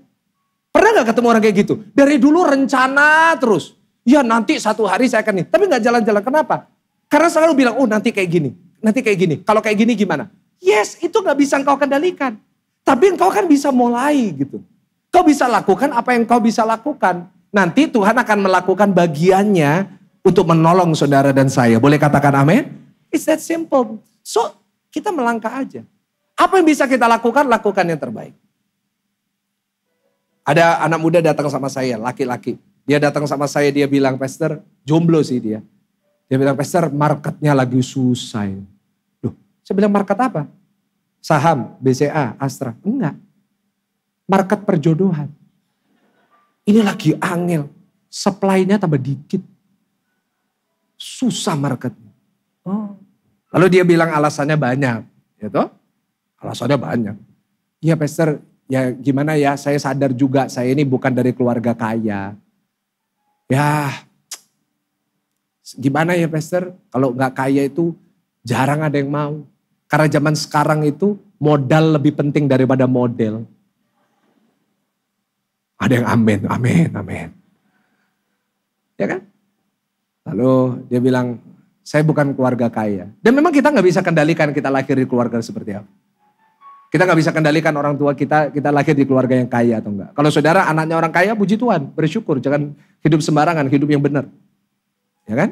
Pernah gak ketemu orang kayak gitu? Dari dulu rencana terus. Ya nanti satu hari saya akan nih. Tapi gak jalan-jalan. Kenapa? Karena selalu bilang, oh nanti kayak gini, nanti kayak gini. Kalau kayak gini gimana? Yes, itu gak bisa engkau kendalikan. Tapi engkau kan bisa mulai gitu. Kau bisa lakukan apa yang kau bisa lakukan. Nanti Tuhan akan melakukan bagiannya untuk menolong saudara dan saya. Boleh katakan amin? It's that simple. So kita melangkah aja. Apa yang bisa kita lakukan, lakukan yang terbaik. Ada anak muda datang sama saya, laki-laki. Dia datang sama saya, dia bilang, Pastor, jomblo sih dia. Dia bilang, Pastor, marketnya lagi susah. Loh, saya bilang, market apa? Saham, BCA, Astra. Enggak. Market perjodohan. Ini lagi angel. Supply-nya tambah dikit. Susah marketnya. Oh. Lalu dia bilang alasannya banyak. Ya toh? Alasannya banyak. Iya Pastor, ya gimana ya, saya sadar juga saya ini bukan dari keluarga kaya. Ya, gimana ya Pastor, kalau gak kaya itu jarang ada yang mau. Karena zaman sekarang itu modal lebih penting daripada model. Ada yang amin, amin, amin. Ya kan? Lalu dia bilang, saya bukan keluarga kaya. Dan memang kita gak bisa kendalikan kita lahir di keluarga seperti apa. Kita gak bisa kendalikan orang tua kita lahir di keluarga yang kaya atau enggak. Kalau saudara anaknya orang kaya, puji Tuhan, bersyukur. Jangan hidup sembarangan, hidup yang benar. Ya kan?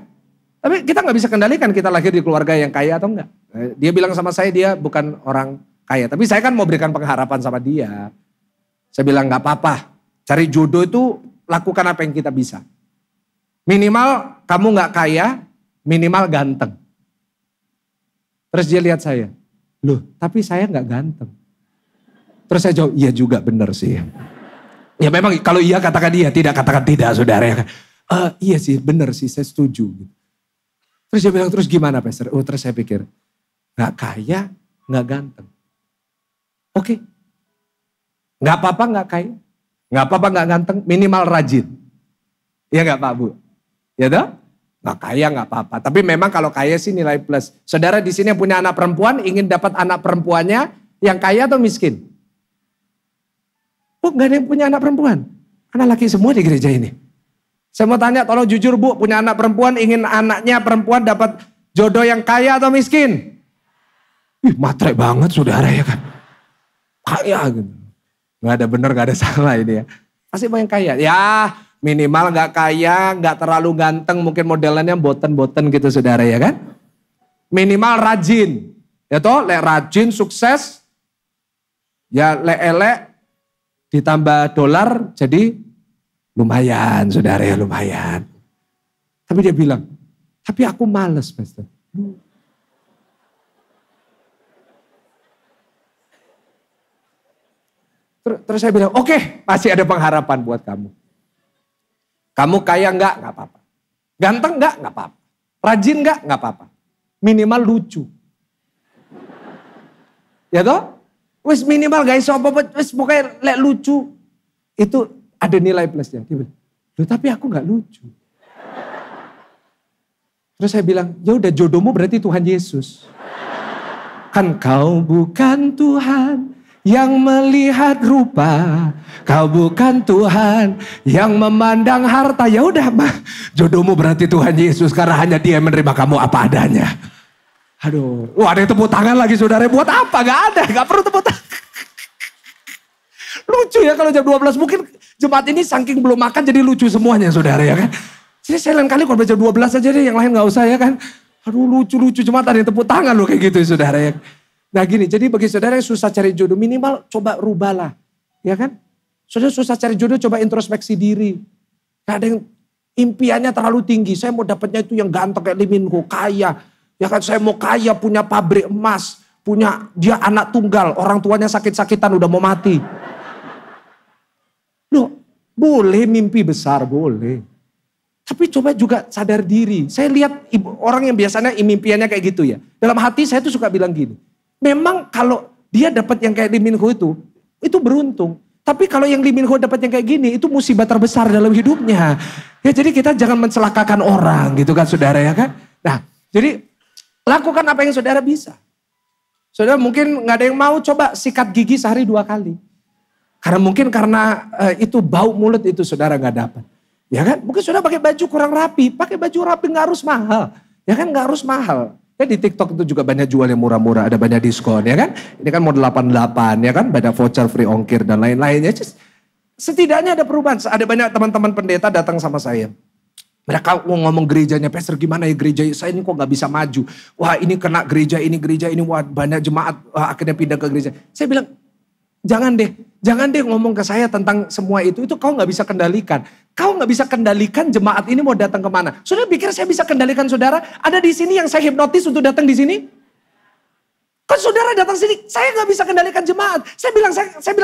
Tapi kita gak bisa kendalikan kita lahir di keluarga yang kaya atau enggak. Dia bilang sama saya dia bukan orang kaya. Tapi saya kan mau berikan pengharapan sama dia. Saya bilang gak apa-apa. Cari jodoh itu lakukan apa yang kita bisa. Minimal kamu gak kaya, minimal ganteng. Terus dia lihat saya. Loh, tapi saya gak ganteng. Terus saya jawab, iya juga benar sih. Ya memang kalau iya katakan iya, tidak katakan tidak saudara. Iya sih benar sih, saya setuju. Terus dia bilang, terus gimana Pastor? Oh terus saya pikir, gak kaya, gak ganteng. Oke. Gak apa-apa gak kaya, gak apa-apa gak ganteng, minimal rajin. Iya gak Pak Bu? Ya toh? Gak kaya gak apa-apa. Tapi memang kalau kaya sih nilai plus. Saudara di sini yang punya anak perempuan, ingin dapat anak perempuannya yang kaya atau miskin? Oh gak ada yang punya anak perempuan. Anak laki semua di gereja ini. Saya mau tanya, tolong jujur Bu, punya anak perempuan, ingin anaknya perempuan dapat jodoh yang kaya atau miskin? Ih matre banget saudara ya kan. Kaya gitu. Gak ada benar, gak ada salah ini ya. Pasti mau yang kaya. Ya minimal gak kaya, gak terlalu ganteng, mungkin modelannya boten-boten gitu saudara ya kan. Minimal rajin. Ya toh, lek rajin, sukses. Ya lek-elek, ditambah dolar jadi lumayan saudara ya lumayan. Tapi dia bilang, tapi aku males Pastor. Terus saya bilang, oke, masih ada pengharapan buat kamu. Kamu kaya enggak apa-apa. Ganteng enggak apa-apa. Rajin enggak apa-apa. Minimal lucu. Ya toh? Wis minimal guys, wis pokoknya lek lucu. Itu ada nilai plusnya. Dia bilang, loh tapi aku enggak lucu. Terus saya bilang, ya udah jodohmu berarti Tuhan Yesus. Kan kau bukan Tuhan yang melihat rupa, kau bukan Tuhan yang memandang harta. Ya udah mah, jodohmu berarti Tuhan Yesus karena hanya Dia yang menerima kamu apa adanya. Aduh, wah ada yang tepuk tangan lagi saudara. Buat apa? Gak ada, gak perlu tepuk tangan. Lucu ya kalau jam 12 mungkin jemaat ini saking belum makan jadi lucu semuanya saudara ya kan. Jadi saya lain kali kalau jam 12 aja deh, yang lain gak usah ya kan. Aduh lucu-lucu jemaat ada yang tepuk tangan loh kayak gitu ya saudara ya. Nah gini, jadi bagi saudara yang susah cari jodoh, minimal coba rubahlah. Ya kan? Saudara susah cari jodoh, coba introspeksi diri. Gak ada yang impiannya terlalu tinggi. Saya mau dapatnya itu yang ganteng kayak Lee Min Ho, kaya. Ya kan, saya mau kaya, punya pabrik emas. Punya, dia anak tunggal, orang tuanya sakit-sakitan udah mau mati. Loh, boleh mimpi besar, boleh. Tapi coba juga sadar diri. Saya lihat orang yang biasanya impiannya kayak gitu ya. Dalam hati saya tuh suka bilang gini. Memang kalau dia dapat yang kayak Lee Min Ho itu beruntung. Tapi kalau yang Lee Min Ho dapat yang kayak gini, itu musibah terbesar dalam hidupnya. Ya jadi kita jangan mencelakakan orang gitu kan saudara ya kan. Nah jadi lakukan apa yang saudara bisa. Saudara mungkin gak ada yang mau coba sikat gigi sehari 2 kali. Karena mungkin karena itu bau mulut itu saudara gak dapat. Ya kan, mungkin saudara pakai baju kurang rapi. Pakai baju rapi gak harus mahal. Ya kan gak harus mahal. Ya di TikTok itu juga banyak jual yang murah-murah, ada banyak diskon ya kan. Ini kan mau 88 ya kan, banyak voucher free ongkir dan lain-lainnya. Setidaknya ada perubahan. Ada banyak teman-teman pendeta datang sama saya. Mereka ngomong gerejanya, Pastor gimana ya gereja saya ini kok gak bisa maju. Wah ini kena gereja ini, wah banyak jemaat akhirnya pindah ke gereja. Saya bilang, jangan deh ngomong ke saya tentang semua itu kau gak bisa kendalikan. Kau gak bisa kendalikan jemaat ini mau datang kemana. Saudara pikir saya bisa kendalikan saudara? Ada di sini yang saya hipnotis untuk datang di sini? Kan saudara datang sini, saya gak bisa kendalikan jemaat. Saya bilang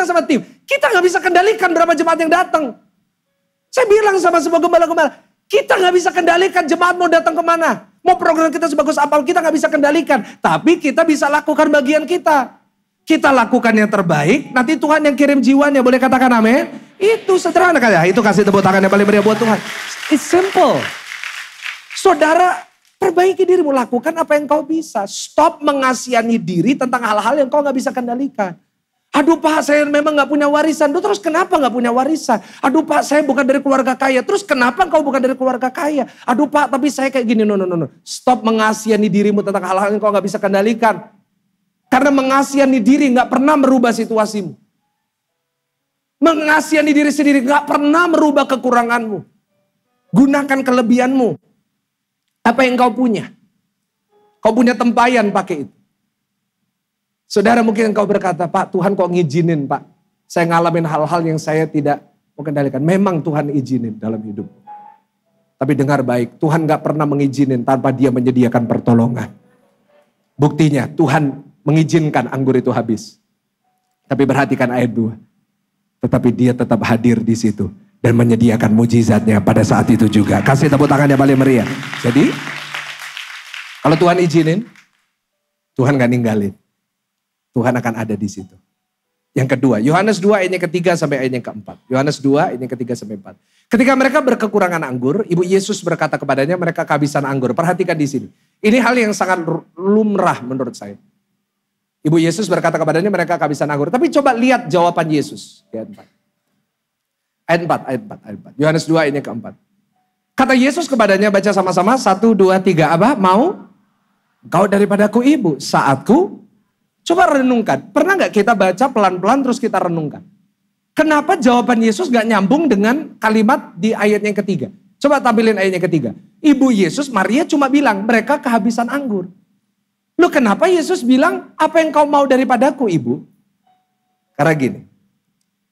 sama tim, kita gak bisa kendalikan berapa jemaat yang datang. Saya bilang sama semua gembala-gembala, kita gak bisa kendalikan jemaat mau datang kemana. Mau program kita sebagus apa, kita gak bisa kendalikan. Tapi kita bisa lakukan bagian kita. Kita lakukan yang terbaik, nanti Tuhan yang kirim jiwanya, boleh katakan amin? Itu sederhana kan ya, itu kasih tepuk tangan yang paling meriah buat Tuhan. It's simple. Saudara, perbaiki dirimu, lakukan apa yang kau bisa. Stop mengasihani diri tentang hal-hal yang kau gak bisa kendalikan. Aduh Pak, saya memang gak punya warisan. Terus kenapa gak punya warisan? Aduh Pak, saya bukan dari keluarga kaya. Terus kenapa kau bukan dari keluarga kaya? Aduh Pak, tapi saya kayak gini. No. Stop mengasihani dirimu tentang hal-hal yang kau gak bisa kendalikan. Karena mengasihani diri gak pernah merubah situasimu. Mengasihani diri sendiri gak pernah merubah kekuranganmu. Gunakan kelebihanmu. Apa yang kau punya. Kau punya tempayan pakai itu. Saudara mungkin engkau berkata, Pak Tuhan kok ngizinin Pak. Saya ngalamin hal-hal yang saya tidak mau kendalikan. Memang Tuhan izinin dalam hidup. Tapi dengar baik, Tuhan gak pernah mengizinin tanpa dia menyediakan pertolongan. Buktinya Tuhan mengizinkan anggur itu habis. Tapi perhatikan ayat 2. Tetapi dia tetap hadir di situ. Dan menyediakan mujizatnya pada saat itu juga. Kasih tepuk tangan yang paling meriah. Jadi, kalau Tuhan izinin, Tuhan gak ninggalin. Tuhan akan ada di situ. Yang kedua, Yohanes 2 ayatnya ketiga sampai ayatnya keempat. Yohanes 2 ayatnya ketiga sampai 4. Ketika mereka berkekurangan anggur, Ibu Yesus berkata kepadanya mereka kehabisan anggur. Perhatikan di sini. Ini hal yang sangat lumrah menurut saya. Ibu Yesus berkata kepadanya mereka kehabisan anggur. Tapi coba lihat jawaban Yesus. Ayat 4. Yohanes 2 ayatnya keempat. Kata Yesus kepadanya, baca sama-sama. 1, 2, 3. Apa? Mau? Kau daripadaku ibu. Saatku. Coba renungkan. Pernah gak kita baca pelan-pelan terus kita renungkan? Kenapa jawaban Yesus gak nyambung dengan kalimat di ayat yang ketiga? Coba tampilin ayat yang ketiga. Ibu Yesus, Maria cuma bilang mereka kehabisan anggur. Loh kenapa Yesus bilang apa yang kau mau daripadaku ibu? Karena gini.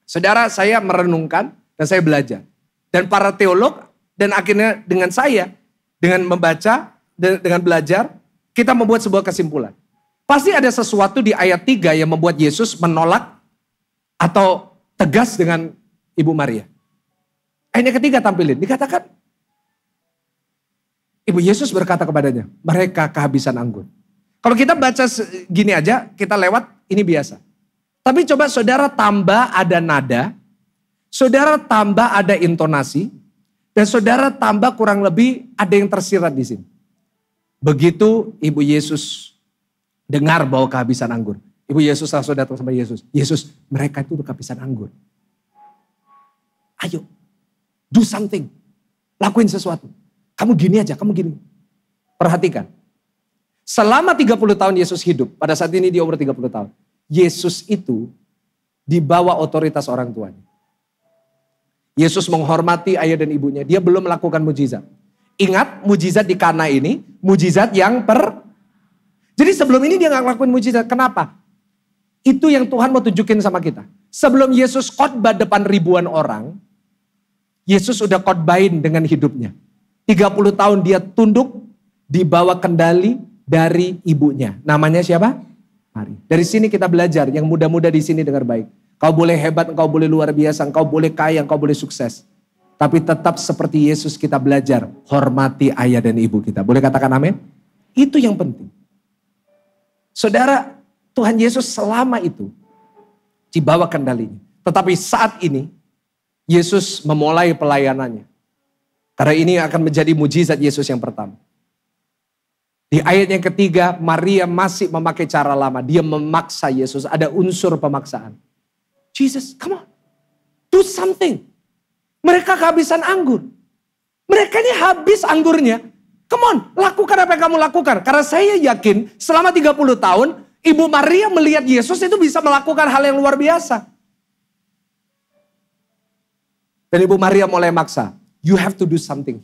Saudara saya merenungkan dan saya belajar. Dan para teolog dan akhirnya dengan saya. Dengan membaca, dengan belajar. Kita membuat sebuah kesimpulan. Pasti ada sesuatu di ayat 3 yang membuat Yesus menolak. Atau tegas dengan Ibu Maria. Ayat ketiga tampilin. Dikatakan. Ibu Yesus berkata kepadanya. Mereka kehabisan anggur. Kalau kita baca gini aja, kita lewat, ini biasa. Tapi coba saudara tambah ada nada, saudara tambah ada intonasi, dan saudara tambah kurang lebih ada yang tersirat di sini. Begitu Ibu Yesus dengar bahwa kehabisan anggur. Ibu Yesus langsung datang sama Yesus. Yesus, mereka itu udah kehabisan anggur. Ayo, do something. Lakuin sesuatu. Kamu gini aja, kamu gini. Perhatikan. Selama 30 tahun Yesus hidup, pada saat ini dia umur 30 tahun. Yesus itu di bawah otoritas orang tuanya. Yesus menghormati ayah dan ibunya, dia belum melakukan mujizat. Ingat mujizat di Kana ini, mujizat yang Jadi sebelum ini dia gak ngelakuin mujizat, kenapa? Itu yang Tuhan mau tunjukin sama kita. Sebelum Yesus khotbah depan ribuan orang, Yesus udah khotbahin dengan hidupnya. 30 tahun dia tunduk, dibawa kendali, dari ibunya. Namanya siapa? Maria. Dari sini kita belajar. Yang muda-muda di sini dengar baik. Kau boleh hebat, engkau boleh luar biasa, engkau boleh kaya, engkau boleh sukses. Tapi tetap seperti Yesus kita belajar. Hormati ayah dan ibu kita. Boleh katakan amin? Itu yang penting. Saudara, Tuhan Yesus selama itu dibawa kendalinya. Tetapi saat ini Yesus memulai pelayanannya. Karena ini akan menjadi mujizat Yesus yang pertama. Di ayat yang ketiga, Maria masih memakai cara lama. Dia memaksa Yesus. Ada unsur pemaksaan. Jesus, come on. Do something. Mereka kehabisan anggur. Mereka ini habis anggurnya. Come on, lakukan apa yang kamu lakukan. Karena saya yakin selama 30 tahun, Ibu Maria melihat Yesus itu bisa melakukan hal yang luar biasa. Dan Ibu Maria mulai maksa, you have to do something.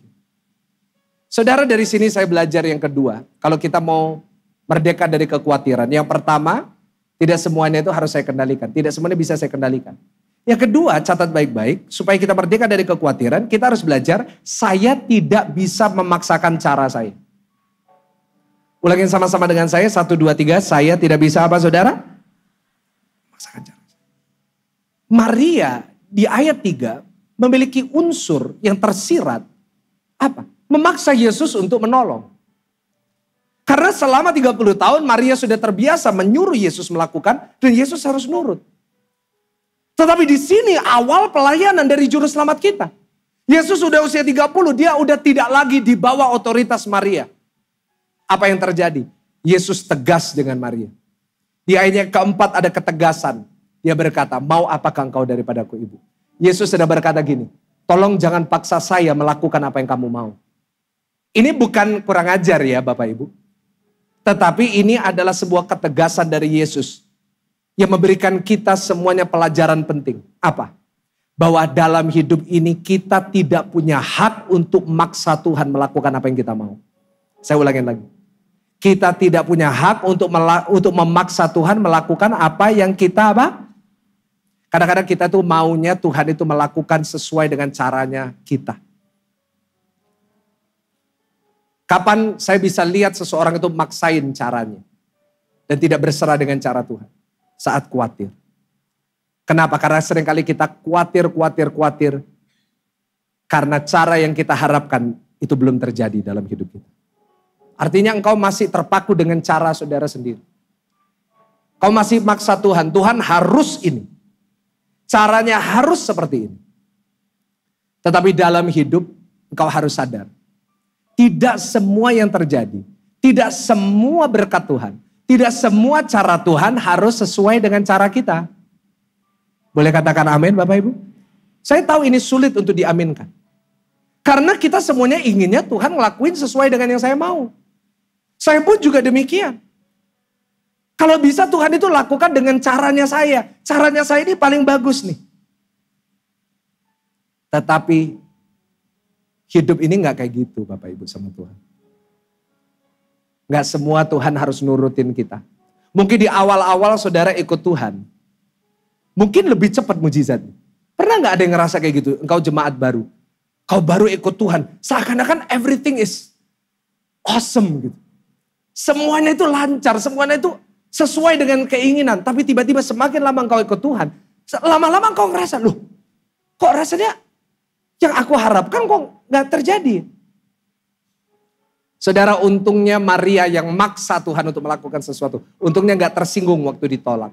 Saudara, dari sini saya belajar yang kedua. Kalau kita mau merdeka dari kekhawatiran. Yang pertama, tidak semuanya itu harus saya kendalikan. Tidak semuanya bisa saya kendalikan. Yang kedua, catat baik-baik. Supaya kita merdeka dari kekhawatiran, kita harus belajar, saya tidak bisa memaksakan cara saya. Ulangin sama-sama dengan saya, 1, 2, 3. Saya tidak bisa apa saudara? Memaksakan cara saya. Maria di ayat 3 memiliki unsur yang tersirat. Apa? Memaksa Yesus untuk menolong. Karena selama 30 tahun Maria sudah terbiasa menyuruh Yesus melakukan dan Yesus harus nurut. Tetapi di sini awal pelayanan dari juru selamat kita. Yesus sudah usia 30, dia udah tidak lagi di bawah otoritas Maria. Apa yang terjadi? Yesus tegas dengan Maria. Di ayat yang keempat ada ketegasan. Dia berkata, mau apakah engkau daripadaku ibu? Yesus sudah berkata gini, tolong jangan paksa saya melakukan apa yang kamu mau. Ini bukan kurang ajar ya Bapak Ibu. Tetapi ini adalah sebuah ketegasan dari Yesus. Yang memberikan kita semuanya pelajaran penting. Apa? Bahwa dalam hidup ini kita tidak punya hak untuk maksa Tuhan melakukan apa yang kita mau. Saya ulangin lagi. Kita tidak punya hak untuk memaksa Tuhan melakukan apa yang kita apa? Kadang-kadang kita tuh maunya Tuhan itu melakukan sesuai dengan caranya kita. Kapan saya bisa lihat seseorang itu maksain caranya. Dan tidak berserah dengan cara Tuhan. Saat khawatir. Kenapa? Karena seringkali kita khawatir. Karena cara yang kita harapkan itu belum terjadi dalam hidup kita. Artinya engkau masih terpaku dengan cara saudara sendiri. Kau masih maksa Tuhan. Tuhan harus ini. Caranya harus seperti ini. Tetapi dalam hidup engkau harus sadar. Tidak semua yang terjadi, tidak semua berkat Tuhan, tidak semua cara Tuhan harus sesuai dengan cara kita. Boleh katakan amin Bapak Ibu? Saya tahu ini sulit untuk diaminkan. Karena kita semuanya inginnya Tuhan ngelakuin sesuai dengan yang saya mau. Saya pun juga demikian. Kalau bisa Tuhan itu lakukan dengan caranya saya. Caranya saya ini paling bagus nih. Tetapi hidup ini gak kayak gitu Bapak Ibu sama Tuhan. Gak semua Tuhan harus nurutin kita. Mungkin di awal-awal saudara ikut Tuhan. Mungkin lebih cepat mujizatnya. Pernah gak ada yang ngerasa kayak gitu? Engkau jemaat baru. Kau baru ikut Tuhan. Seakan-akan everything is awesome gitu. Semuanya itu lancar. Semuanya itu sesuai dengan keinginan. Tapi tiba-tiba semakin lama engkau ikut Tuhan. Lama-lama engkau ngerasa, loh kok rasanya yang aku harapkan kok gak terjadi. Saudara, untungnya Maria yang maksa Tuhan untuk melakukan sesuatu. Untungnya gak tersinggung waktu ditolak.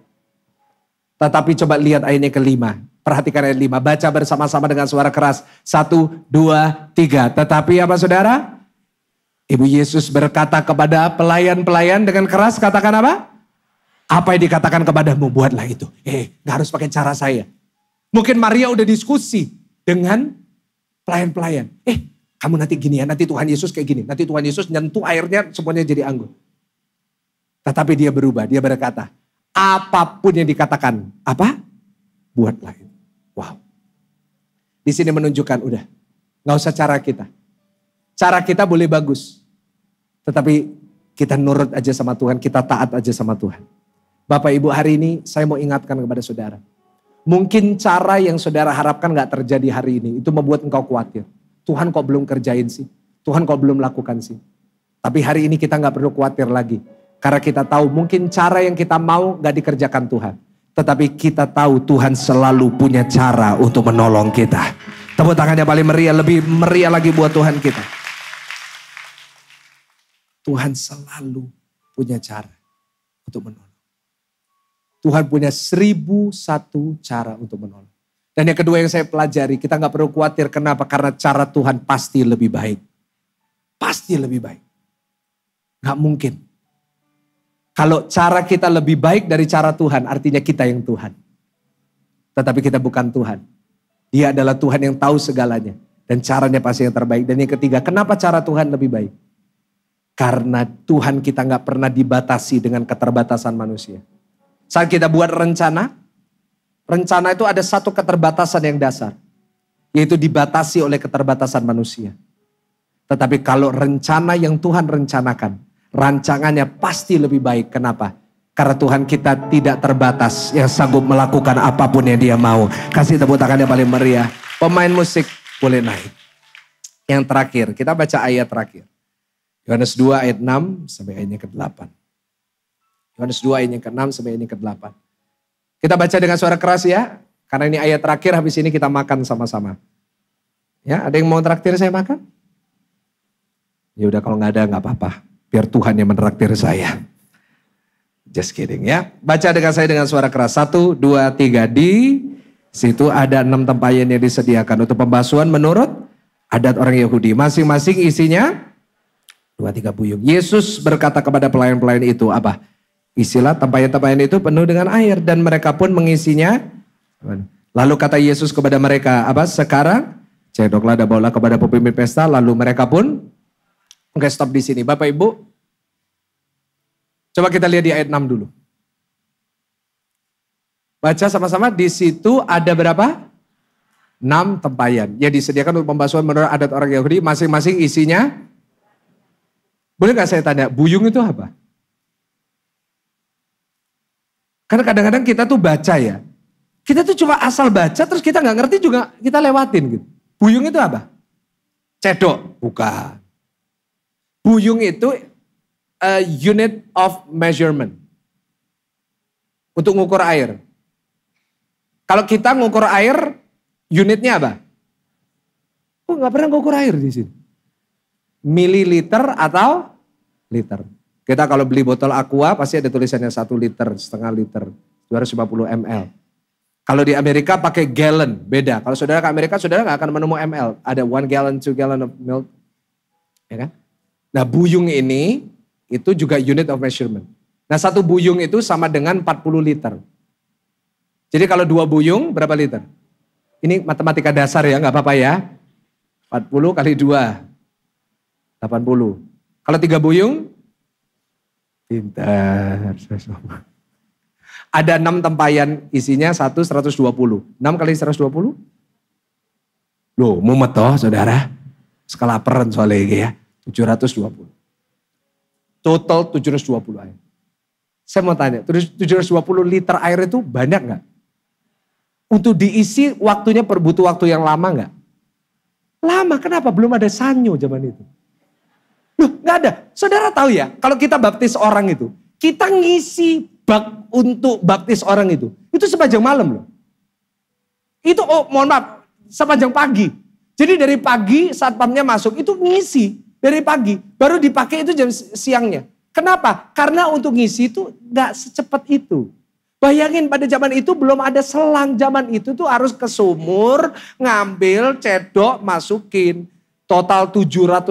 Tetapi coba lihat ayatnya ke-5. Perhatikan ayat 5. Baca bersama-sama dengan suara keras. 1, 2, 3. Tetapi apa saudara? Ibu Yesus berkata kepada pelayan-pelayan dengan keras. Katakan apa? Apa yang dikatakan kepadamu, buatlah itu. Gak harus pakai cara saya. Mungkin Maria udah diskusi dengan pelayan-pelayan. Kamu nanti gini ya, nanti Tuhan Yesus kayak gini. Nanti Tuhan Yesus nyentuh airnya semuanya jadi anggur. Tetapi dia berubah, dia berkata, apapun yang dikatakan, apa? Buatlah itu. Wow. Di sini menunjukkan udah, gak usah cara kita. Cara kita boleh bagus. Tetapi kita nurut aja sama Tuhan, kita taat aja sama Tuhan. Bapak Ibu, hari ini saya mau ingatkan kepada saudara. Mungkin cara yang saudara harapkan gak terjadi hari ini. Itu membuat engkau khawatir. Tuhan kok belum kerjain sih? Tuhan kok belum lakukan sih? Tapi hari ini kita gak perlu khawatir lagi. Karena kita tahu mungkin cara yang kita mau gak dikerjakan Tuhan. Tetapi kita tahu Tuhan selalu punya cara untuk menolong kita. Tepuk tangannya paling meriah, lebih meriah lagi buat Tuhan kita. Tuhan selalu punya cara untuk menolong. Tuhan punya 1001 cara untuk menolong. Dan yang kedua yang saya pelajari, kita gak perlu khawatir. Kenapa? Karena cara Tuhan pasti lebih baik. Pasti lebih baik. Gak mungkin. Kalau cara kita lebih baik dari cara Tuhan, artinya kita yang Tuhan. Tetapi kita bukan Tuhan. Dia adalah Tuhan yang tahu segalanya. Dan caranya pasti yang terbaik. Dan yang ketiga, kenapa cara Tuhan lebih baik? Karena Tuhan kita gak pernah dibatasi dengan keterbatasan manusia. Saat kita buat rencana itu ada satu keterbatasan yang dasar. Yaitu dibatasi oleh keterbatasan manusia. Tetapi kalau rencana yang Tuhan rencanakan, rancangannya pasti lebih baik. Kenapa? Karena Tuhan kita tidak terbatas, yang sanggup melakukan apapun yang Dia mau. Kasih tepuk tangan yang paling meriah. Pemain musik boleh naik. Yang terakhir, kita baca ayat terakhir. Yohanes 2 ayat 6 sampai ayatnya ke-8. Yohanes 2 ayatnya ke-6 sampai ayatnya ke-8. Kita baca dengan suara keras ya. Karena ini ayat terakhir, habis ini kita makan sama-sama. Ya, ada yang mau traktir saya makan? Ya udah, kalau nggak ada nggak apa-apa. Biar Tuhan yang menraktir saya. Just kidding ya. Baca dengan saya dengan suara keras. 1, 2, 3. Di situ ada 6 tempayan yang disediakan untuk pembasuhan menurut adat orang Yahudi. Masing-masing isinya 2-3 buyung. Yesus berkata kepada pelayan-pelayan itu, apa? Isilah tempayan-tempayan itu penuh dengan air dan mereka pun mengisinya. Lalu kata Yesus kepada mereka, apa? Sekarang cedoklah dan bawalah kepada pemimpin pesta. Lalu mereka pun, oke, stop di sini. Bapak Ibu, coba kita lihat di ayat 6 dulu. Baca sama-sama, di situ ada berapa? 6 tempayan. Yang disediakan untuk pembasuhan menurut adat orang Yahudi, masing-masing isinya. Boleh gak saya tanya, buyung itu apa? Karena kadang-kadang kita tuh baca ya. Kita tuh cuma asal baca terus kita gak ngerti juga kita lewatin gitu. Buyung itu apa? Cedok? Bukan. Buyung itu a unit of measurement. Untuk ngukur air. Kalau kita ngukur air, unitnya apa? Oh, gak pernah ngukur air di sini. Mililiter atau liter. Kita kalau beli botol aqua pasti ada tulisannya 1 liter, setengah liter, 250 ml. Kalau di Amerika pakai gallon, beda. Kalau saudara ke Amerika, saudara gak akan menemu ml. Ada 1 gallon, 2 gallon of milk. Ya kan? Nah, buyung ini itu juga unit of measurement. Nah, 1 buyung itu sama dengan 40 liter. Jadi kalau 2 buyung berapa liter? Ini matematika dasar ya, gak apa-apa ya. 40 kali 2, 80. Kalau 3 buyung, pintar. Ada 6 tempayan, isinya 120. 6 kali 120? Loh, mumet toh saudara. Sekelaparan soalnya ini ya. 720. Total 720 air. Saya mau tanya, 720 liter air itu banyak gak? Untuk diisi waktunya butuh waktu yang lama gak? Lama, kenapa? Belum ada sanyo zaman itu. Loh, gak ada. Saudara tahu ya, kalau kita baptis orang itu, kita ngisi bak untuk baptis orang itu sepanjang malam loh. Itu, oh mohon maaf, sepanjang pagi. Jadi dari pagi saat pumpnya masuk itu ngisi dari pagi. Baru dipakai itu jam siangnya. Kenapa? Karena untuk ngisi itu gak secepat itu. Bayangin pada zaman itu belum ada selang. Zaman itu tuh harus ke sumur, ngambil, cedok, masukin. Total 720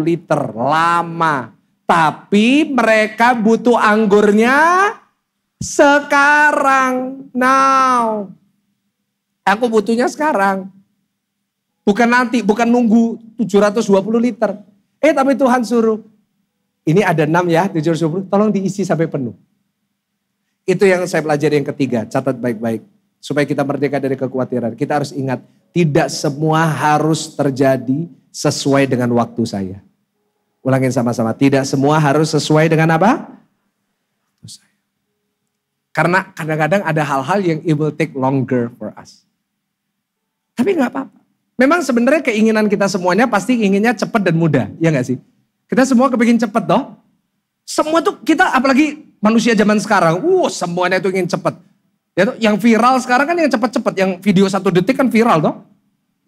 liter, lama. Tapi mereka butuh anggurnya sekarang, now. Aku butuhnya sekarang. Bukan nanti, bukan nunggu 720 liter. Tapi Tuhan suruh, ini ada 6 ya, 720, tolong diisi sampai penuh. Itu yang saya pelajari yang ketiga, catat baik-baik. Supaya kita merdeka dari kekhawatiran. Kita harus ingat, tidak semua harus terjadi sesuai dengan waktu saya. Ulangin sama-sama, tidak semua harus sesuai dengan apa? Waktu saya. Karena kadang-kadang ada hal-hal yang it will take longer for us. Tapi gak apa-apa. Memang sebenarnya keinginan kita semuanya pasti inginnya cepat dan mudah, ya gak sih? Kita semua kepingin cepat toh. Semua tuh kita, apalagi manusia zaman sekarang, semuanya itu ingin cepat. Ya, yang viral sekarang kan yang cepat-cepat, yang video 1 detik kan viral toh.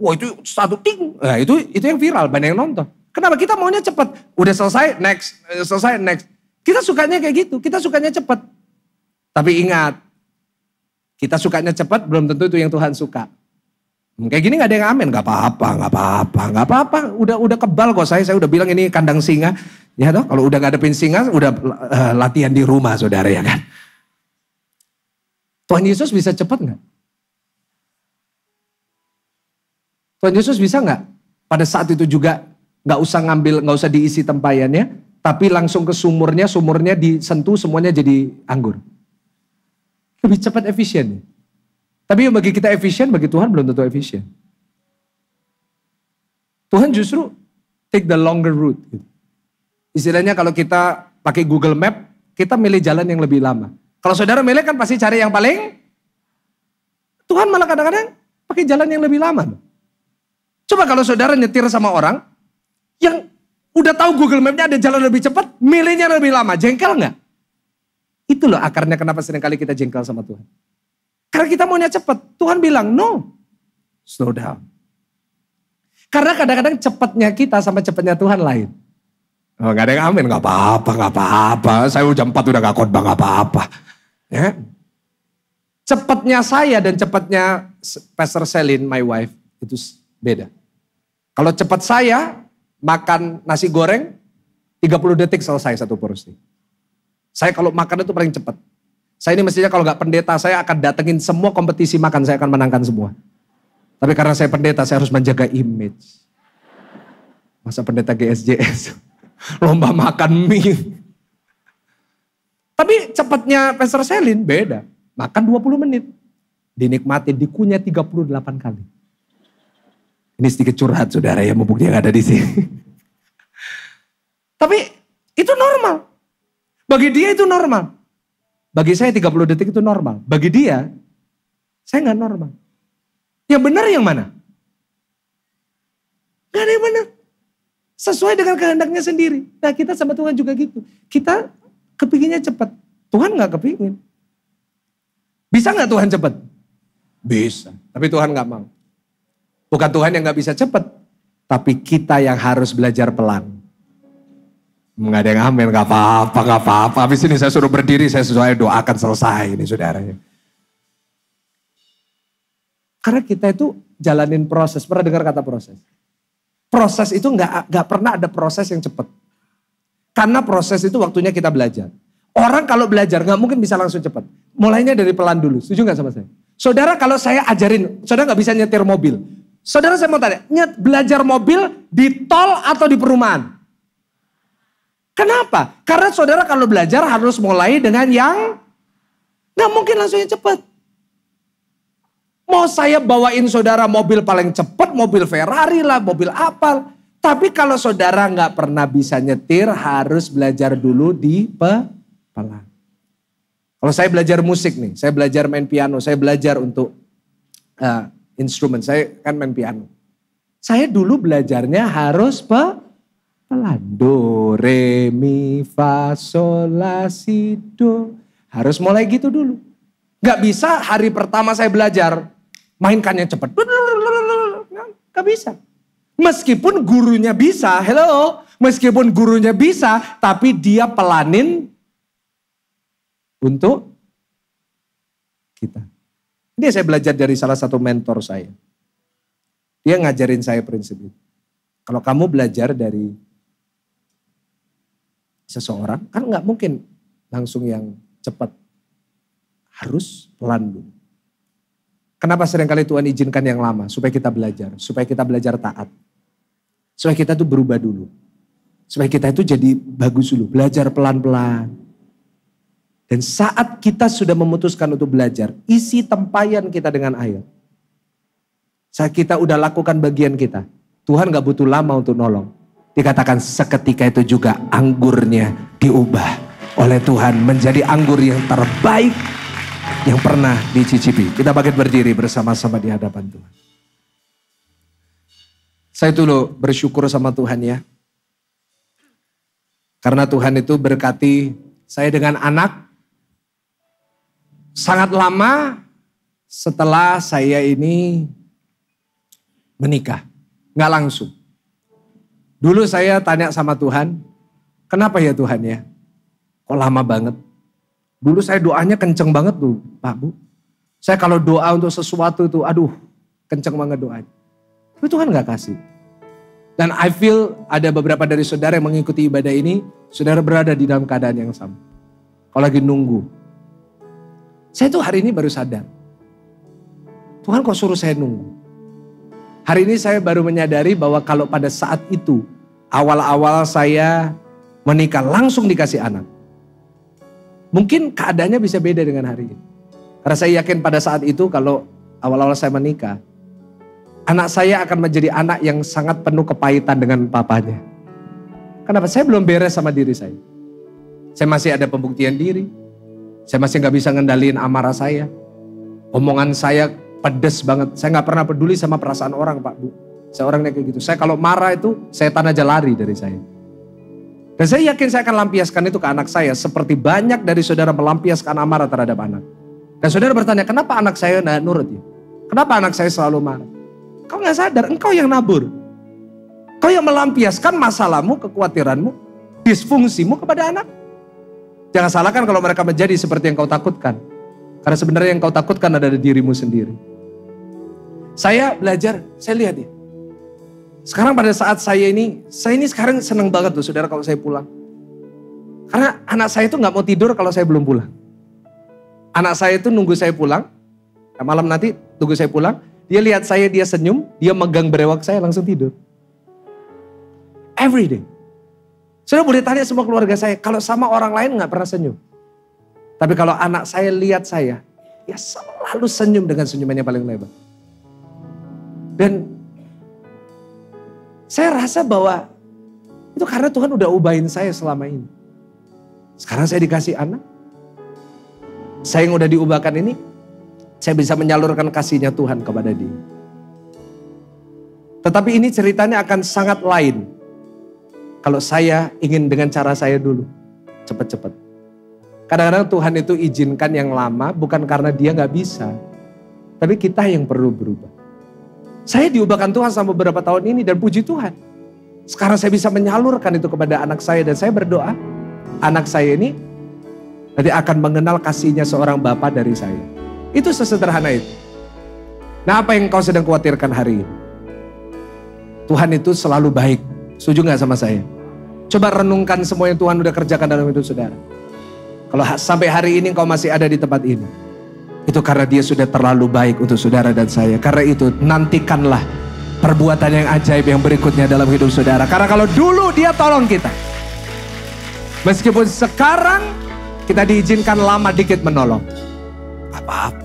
Wah itu 1 ting, nah itu yang viral, banyak yang nonton. Kenapa? Kita maunya cepat. Udah selesai, next. Selesai, next. Kita sukanya kayak gitu. Kita sukanya cepat. Tapi ingat, kita sukanya cepat belum tentu itu yang Tuhan suka. Kayak gini gak ada yang amin. Gak apa-apa. Udah kebal kok saya udah bilang ini kandang singa. Ya toh, kalau udah ngadepin singa, udah latihan di rumah saudara ya kan. Tuhan Yesus bisa cepat gak? Tuhan Yesus bisa gak? Pada saat itu juga gak usah diisi tempayannya. tapi langsung ke sumurnya disentuh semuanya jadi anggur. Lebih cepat, efisien. Tapi yang bagi kita efisien, bagi Tuhan belum tentu efisien. Tuhan justru take the longer route. Gitu. Istilahnya kalau kita pakai Google Map, kita milih jalan yang lebih lama. Kalau saudara milih kan pasti cari yang paling, Tuhan malah kadang-kadang pakai jalan yang lebih lama. Coba kalau saudara nyetir sama orang, yang udah tahu Google Map-nya ada jalan lebih cepat, milihnya lebih lama, jengkel nggak? Itu loh akarnya kenapa seringkali kita jengkel sama Tuhan. Karena kita maunya cepat. Tuhan bilang, no, slow down. Karena kadang-kadang cepatnya kita sama cepatnya Tuhan lain. Oh, gak ada yang amin, gak apa-apa. Saya jam 4 udah gak khotbah, gak apa-apa. Ya. Cepatnya saya dan cepatnya Pastor Selin, my wife, itu beda. Kalau cepat saya, makan nasi goreng, 30 detik selesai satu porsi. Saya kalau makan itu paling cepat. Saya ini mestinya kalau gak pendeta, saya akan datengin semua kompetisi makan, saya akan menangkan semua. Tapi karena saya pendeta, saya harus menjaga image. Masa pendeta GSJS, lomba makan mie. Tapi cepatnya Pastor Selin beda. Makan 20 menit. Dinikmatin, dikunyah 38 kali. Ini sedikit curhat saudara ya, mumpung dia gak ada di sini. Tapi itu normal. Bagi dia itu normal. Bagi saya 30 detik itu normal. Bagi dia, saya gak normal. Yang benar yang mana? Gak ada yang benar. Sesuai dengan kehendaknya sendiri. Nah kita sama Tuhan juga gitu. Kita kepinginnya cepat. Tuhan gak kepingin. Bisa gak Tuhan cepat? Bisa. Tapi Tuhan gak mau. Bukan Tuhan yang gak bisa cepat. Tapi kita yang harus belajar pelan. Gak ada yang amin, gak apa-apa. Habis ini saya suruh berdiri, saya sesuai doakan selesai ini saudaranya. Karena kita itu jalanin proses. Pernah dengar kata proses? Proses itu gak pernah ada proses yang cepat. Karena proses itu waktunya kita belajar. Orang kalau belajar gak mungkin bisa langsung cepat. Mulainya dari pelan dulu. Setuju gak sama saya? Saudara kalau saya ajarin, saudara gak bisa nyetir mobil. Saudara saya mau tanya, belajar mobil di tol atau di perumahan? Kenapa? Karena saudara kalau belajar harus mulai dengan yang gak mungkin langsung yang cepat. Mau saya bawain saudara mobil paling cepat, mobil Ferrari lah, mobil apa. Tapi kalau saudara gak pernah bisa nyetir, harus belajar dulu di pelan. Kalau saya belajar musik nih, saya belajar main piano, saya belajar untuk instrumen, saya kan main piano. Saya dulu belajarnya harus pelan. Do, re, mi, fa, sol, la, si, do. Harus mulai gitu dulu. Gak bisa hari pertama saya belajar, mainkannya cepat. Gak bisa. Meskipun gurunya bisa, meskipun gurunya bisa, tapi dia pelanin untuk kita. Ini saya belajar dari salah satu mentor saya. Dia ngajarin saya prinsip itu. Kalau kamu belajar dari seseorang, kan gak mungkin langsung yang cepat. Harus pelan dulu. Kenapa seringkali Tuhan izinkan yang lama? Supaya kita belajar. Supaya kita belajar taat. Supaya kita tuh berubah dulu. Supaya kita itu jadi bagus dulu. Belajar pelan-pelan. Dan saat kita sudah memutuskan untuk belajar, isi tempayan kita dengan air. Saat kita udah lakukan bagian kita, Tuhan gak butuh lama untuk nolong. Dikatakan seketika itu juga anggurnya diubah oleh Tuhan menjadi anggur yang terbaik yang pernah dicicipi. Kita bangkit berdiri bersama-sama di hadapan Tuhan. Saya dulu bersyukur sama Tuhan ya. Karena Tuhan itu berkati saya dengan anak sangat lama setelah saya ini menikah. Nggak langsung. Dulu saya tanya sama Tuhan, kenapa ya Tuhan ya? Kok lama banget? Dulu saya doanya kenceng banget tuh Pak Bu. Saya kalau doa untuk sesuatu itu, aduh kenceng banget doanya. Tapi Tuhan gak kasih. Dan I feel ada beberapa dari saudara yang mengikuti ibadah ini, saudara berada di dalam keadaan yang sama. Kalau lagi nunggu. Saya tuh hari ini baru sadar. Tuhan kok suruh saya nunggu? Hari ini saya baru menyadari bahwa kalau pada saat itu, awal-awal saya menikah langsung dikasih anak. Mungkin keadaannya bisa beda dengan hari ini. Karena saya yakin pada saat itu kalau awal-awal saya menikah, anak saya akan menjadi anak yang sangat penuh kepahitan dengan papanya. Kenapa? Saya belum beres sama diri saya. Saya masih ada pembuktian diri. Saya masih gak bisa ngendaliin amarah saya. Omongan saya pedes banget. Saya gak pernah peduli sama perasaan orang, Pak, Bu. Saya orangnya kayak gitu. Saya kalau marah itu, setan aja lari dari saya. Dan saya yakin saya akan lampiaskan itu ke anak saya. Seperti banyak dari saudara melampiaskan amarah terhadap anak. Dan saudara bertanya, kenapa anak saya gak nurut ya? Kenapa anak saya selalu marah? Kau gak sadar, engkau yang nabur. Kau yang melampiaskan masalahmu, kekhawatiranmu, disfungsimu kepada anak. Jangan salahkan kalau mereka menjadi seperti yang kau takutkan. Karena sebenarnya yang kau takutkan adalah dirimu sendiri. Saya belajar, saya lihat ya. Sekarang pada saat saya ini sekarang senang banget tuh saudara kalau saya pulang. Karena anak saya itu gak mau tidur kalau saya belum pulang. Anak saya itu nunggu saya pulang, malam nanti tunggu saya pulang. Dia lihat saya, dia senyum, dia megang brewok saya langsung tidur. Every day. Saudara boleh tanya semua keluarga saya, kalau sama orang lain gak pernah senyum. Tapi kalau anak saya lihat saya, dia selalu senyum dengan senyumannya paling lebar. Dan saya rasa bahwa itu karena Tuhan udah ubahin saya selama ini. Sekarang saya dikasih anak. Saya yang udah diubahkan ini, saya bisa menyalurkan kasihnya Tuhan kepada dia. Tetapi ini ceritanya akan sangat lain. Kalau saya ingin dengan cara saya dulu. Cepat-cepat. Kadang-kadang Tuhan itu izinkan yang lama bukan karena dia gak bisa. Tapi kita yang perlu berubah. Saya diubahkan Tuhan selama beberapa tahun ini dan puji Tuhan. Sekarang saya bisa menyalurkan itu kepada anak saya. Dan saya berdoa anak saya ini nanti akan mengenal kasihnya seorang bapa dari saya. Itu sesederhana itu. Nah, apa yang kau sedang khawatirkan hari ini? Tuhan itu selalu baik. Setuju gak sama saya? Coba renungkan semua yang Tuhan udah kerjakan dalam hidup saudara. Kalau sampai hari ini kau masih ada di tempat ini, itu karena dia sudah terlalu baik untuk saudara dan saya. Karena itu nantikanlah perbuatan yang ajaib yang berikutnya dalam hidup saudara. Karena kalau dulu dia tolong kita, meskipun sekarang kita diizinkan lama dikit menolong, apa-apa.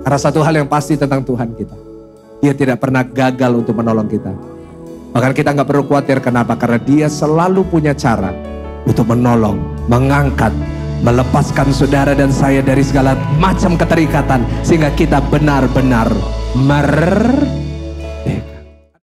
Karena satu hal yang pasti tentang Tuhan kita, dia tidak pernah gagal untuk menolong kita. Bahkan kita gak perlu khawatir, kenapa? Karena dia selalu punya cara untuk menolong, mengangkat, melepaskan saudara dan saya dari segala macam keterikatan. Sehingga kita benar-benar merdeka.